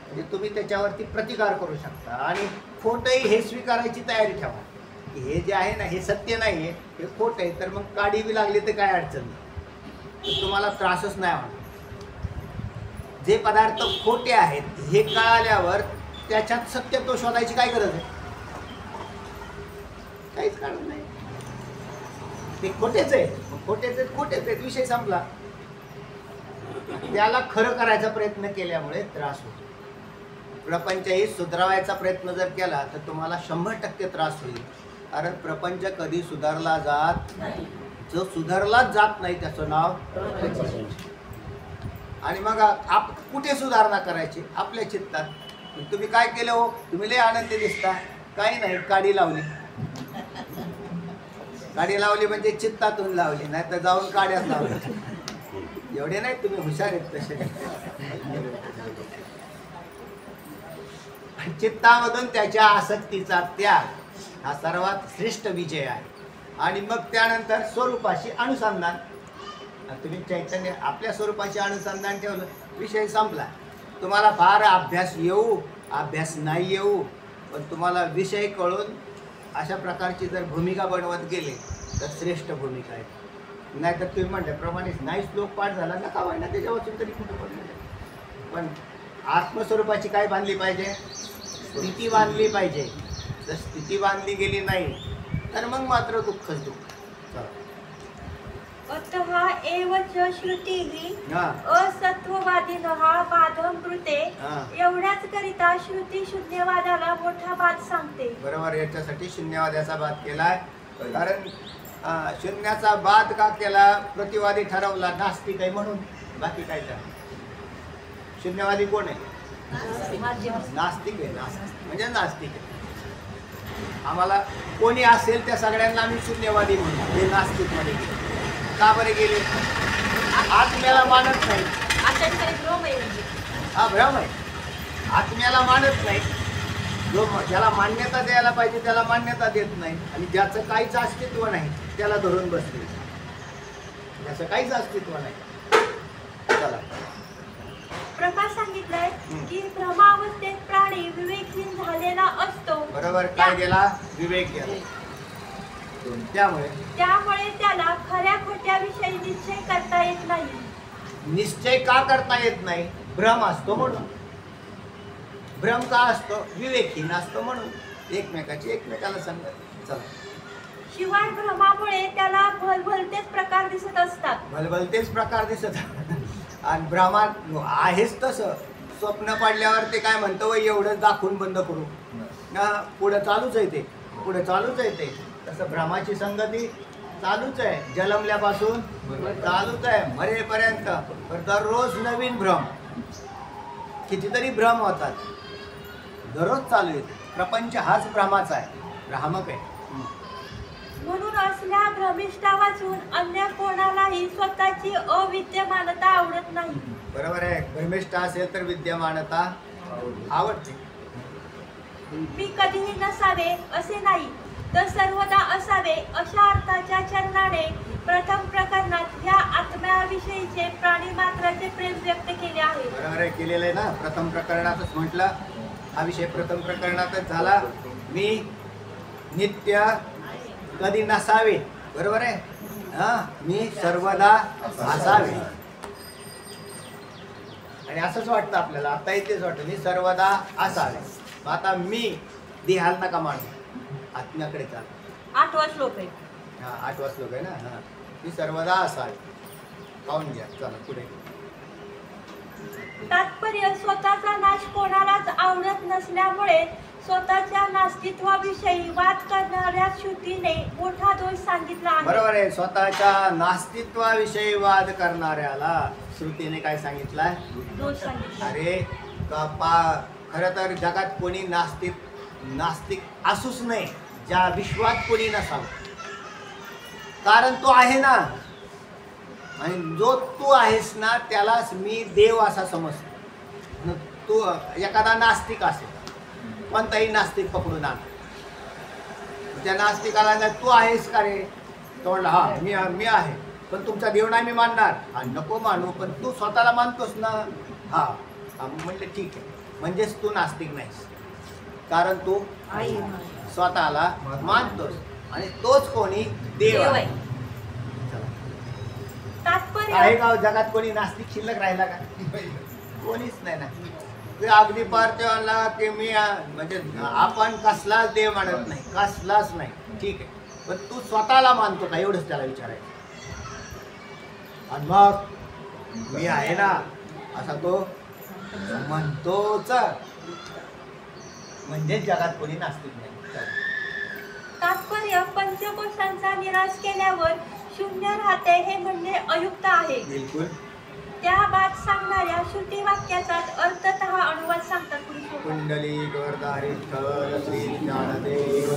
म्हणजे तुम्ही त्याच्यावरती प्रतिकार करू शकता. आणि खोटंही हे स्वीकारायची तयारी ठेवा की हे जे आहे ना हे सत्य नाही आहे, हे खोटं आहे. तर मग काढी बी लागली तर काय अडचण नाही, तुम्हाला त्रासच नाही होणार. जे पदार्थ खोटे आहेत हे कळाल्यावर त्याच्यात सत्यत्व शोधायची काय गरज आहे? काहीच कारण नाही. ते खोटेच आहे, खोटेच आहेत, विषय संपला. त्याला खरं करायचा प्रयत्न केल्यामुळे त्रास होतो. प्रपंच ही सुधारायचा प्रयत्न जर केला तर तुम्हाला 100% त्रास होईल. कारण प्रपंच कधी सुधारला जात नाही. जो सुधारलाच जात नाही त्याचं नाव प्रपंच. आणि मग कुठे सुधारणा करायची? आपल्या चित्तात. तुम्ही काय केलं हो? तुम्ही लय आनंदी दिसता. काही नाही, काडी लावली. काडी लावली म्हणजे चित्तातून लावली, नाही तर जाऊन काड्यात लावली. एवढे नाही तुम्ही हुशार आहेत तसे. चित्तामधून त्याच्या आसक्तीचा त्याग हा सर्वात श्रेष्ठ विजय आहे. आणि मग त्यानंतर स्वरूपाशी अनुसंधान. तुम्ही चैतन्य आपल्या स्वरूपाशी अनुसंधान ठेवलं, विषय संपला. तुम्हाला फार अभ्यास येऊ, अभ्यास नाही येऊ, पण तुम्हाला विषय कळून अशा प्रकारची जर भूमिका बनवत गेले तर श्रेष्ठ भूमिका आहे. नाहीतर तुम्ही म्हटल्याप्रमाणे नाही श्लोक पाठ झाला नका व्हायना, त्याच्या वाचून तरी कुठं पडलं. पण आत्मस्वरूपाची काय बांधली पाहिजे? स्थिती बांधली पाहिजे. जर स्थिती बांधली गेली नाही तर मग मात्र दुःखच दुःख. अतः एव च श्रुतीः हा. असत्ववादिनः बाधं कृते. हा. एवढ्याच करिता श्रुती शून्यवादाला मोठा बाद सांगते. बरोबर, याच्यासाठी शून्यवादाचा बाद केलाय. कारण शून्याचा बाद का केला? प्रतिवादी ठरवला नास्तिक आहे म्हणून. बाकी काय तर शून्यवादी कोण आहे? नास्तिक आहे. नास्तिक म्हणजे नास्तिक आहे. आम्हाला कोणी असेल त्या सगळ्यांना आम्ही शून्यवादी म्हणतो. हे नास्तिक मध्ये गेले. का बरे गेले? आत्म्याला मानत नाही. हा भ्रम आहे. आत्म्याला मानत नाही. जो ज्याला मान्यता द्यायला पाहिजे त्याला मान्यता देत नाही. आणि ज्याचं काहीच अस्तित्व नाही त्याला धरून बसले. ज्याचं काहीच अस्तित्व नाही. चला, प्रकाश सांगितलंय की भ्रमावस्थेत प्राणी विवेकहीन झालेला असतो. बरोबर. काय गेला? विवेक गेला. त्यामुळे त्याला खऱ्या खोट्या विषयी निश्चय करता येत नाही. निश्चय का करता येत नाही? भ्रम असतो म्हणून. भ्रम का असतो? विवेकहीन असतो म्हणून. एकमेकाला सांगत. चला, शिवाय भ्रमामुळे त्याला भलभलतेच प्रकार दिसत असतात. भलभलतेच प्रकार दिसत. आणि भ्रमात आहेच तसं. स्वप्न पडल्यावर ते काय म्हणतं, व एवढंच दाखवून बंद करू ना, पुढे चालूच आहे ते, पुढे चालूच आहे ते. तसं भ्रमाची संगती चालूच आहे. जन्मल्यापासून चालूच आहे मरेपर्यंत. दररोज नवीन भ्रम. कितीतरी भ्रम होतात. दररोज चालू येते. प्रपंच हाच भ्रमाचा आहे, भ्रामक आहे. म्हणून असल्या भ्रमिष्ठा वाचून अन्य कोणालाही स्वतःची अविद्यमानता आवडत नाही. बरोबर आहे. भ्रमिष्ठ असेल तर विद्यमानता आवडते. मी कधीही नसावे असे नाही, तर सर्वदा असावे अशा अर्थाच्या चरणाने प्रथम प्रकरणात ह्या आत्म्याविषयीचे प्राणी मात्राचे प्रेम व्यक्त केले आहे. बरोबर आहे, केलेलं आहे ना. प्रथम प्रकरणातच म्हटलं. हा विषय प्रथम प्रकरणातच झाला. मी नित्य कधी नसावे. बरोबर आहे. हा, मी सर्वदा असावे. आणि असंच वाटतं आपल्याला. आता इथेच वाटतं मी सर्वदा असावे. आता मी देहाल नका मानू, आत्म्याकडे चाल. 8वा श्लोक आहे. हा, 8वा श्लोक आहे ना. हा, मी सर्वदा असावे. पाहून घ्या. चला पुढे. तात्पर्य स्वतःचा नाश कोणालाच आवडत नसल्यामुळे स्वतःच्या नास्तित्वाविषयी वाद करणाऱ्या श्रुतीने मोठा दोष सांगितला आहे. बरोबर आहे. स्वतःच्या नास्तित्वाविषयी वाद करणाऱ्याला श्रुतीने काय सांगितलंय? दोष सांगितला. अरे खरं तर जगात कोणी नास्तिक असूच नाही, ज्या विश्वात कोणी नसावं. कारण तो आहे ना. आणि जो तू आहेस ना त्यालाच मी देव असा समजतो. तू एखादा नास्तिक असेल, कोणताही नास्तिक पकडून आण, त्या नास्तिकाला तू आहेस का रे? तो म्हणला हा मी आहे, पण तुमचा देव नाही मी मानणार. हा, नको मानू, पण तू स्वतःला मानतोस ना. हा, म्हणले ठीक आहे. म्हणजेच तू नास्तिक नाहीस, कारण तू स्वतःला मानतोस. आणि तोच कोणी देव आहे. तात्पर्य आहे का जगात कोणी नास्तिक शिल्लक राहिला का? कोणीच नाही ना. अगदी पार ते म्हणला की मी म्हणजे आपण कसलाच देव मानत नाही, कसलाच नाही. ठीक आहे, पण तू स्वतःला मानतो का? एवढंच त्याला विचारायचं. आणि मग मी आहे ना असा तो म्हणतोच. म्हणजे जगात कोणी नास्तिक नाही. तात्पर्य पंचकोशांचा निराश केल्यावर शून्य राहते हे म्हणणे अयुक्त आहे. बिलकुल. त्या बाद सांगणाऱ्या श्रुती वाक्याचाच अर्थतः अनुवाद सांगतात पुरुषोत्तम. कुंडली गरधारी स्थळ श्री ज्ञानदेव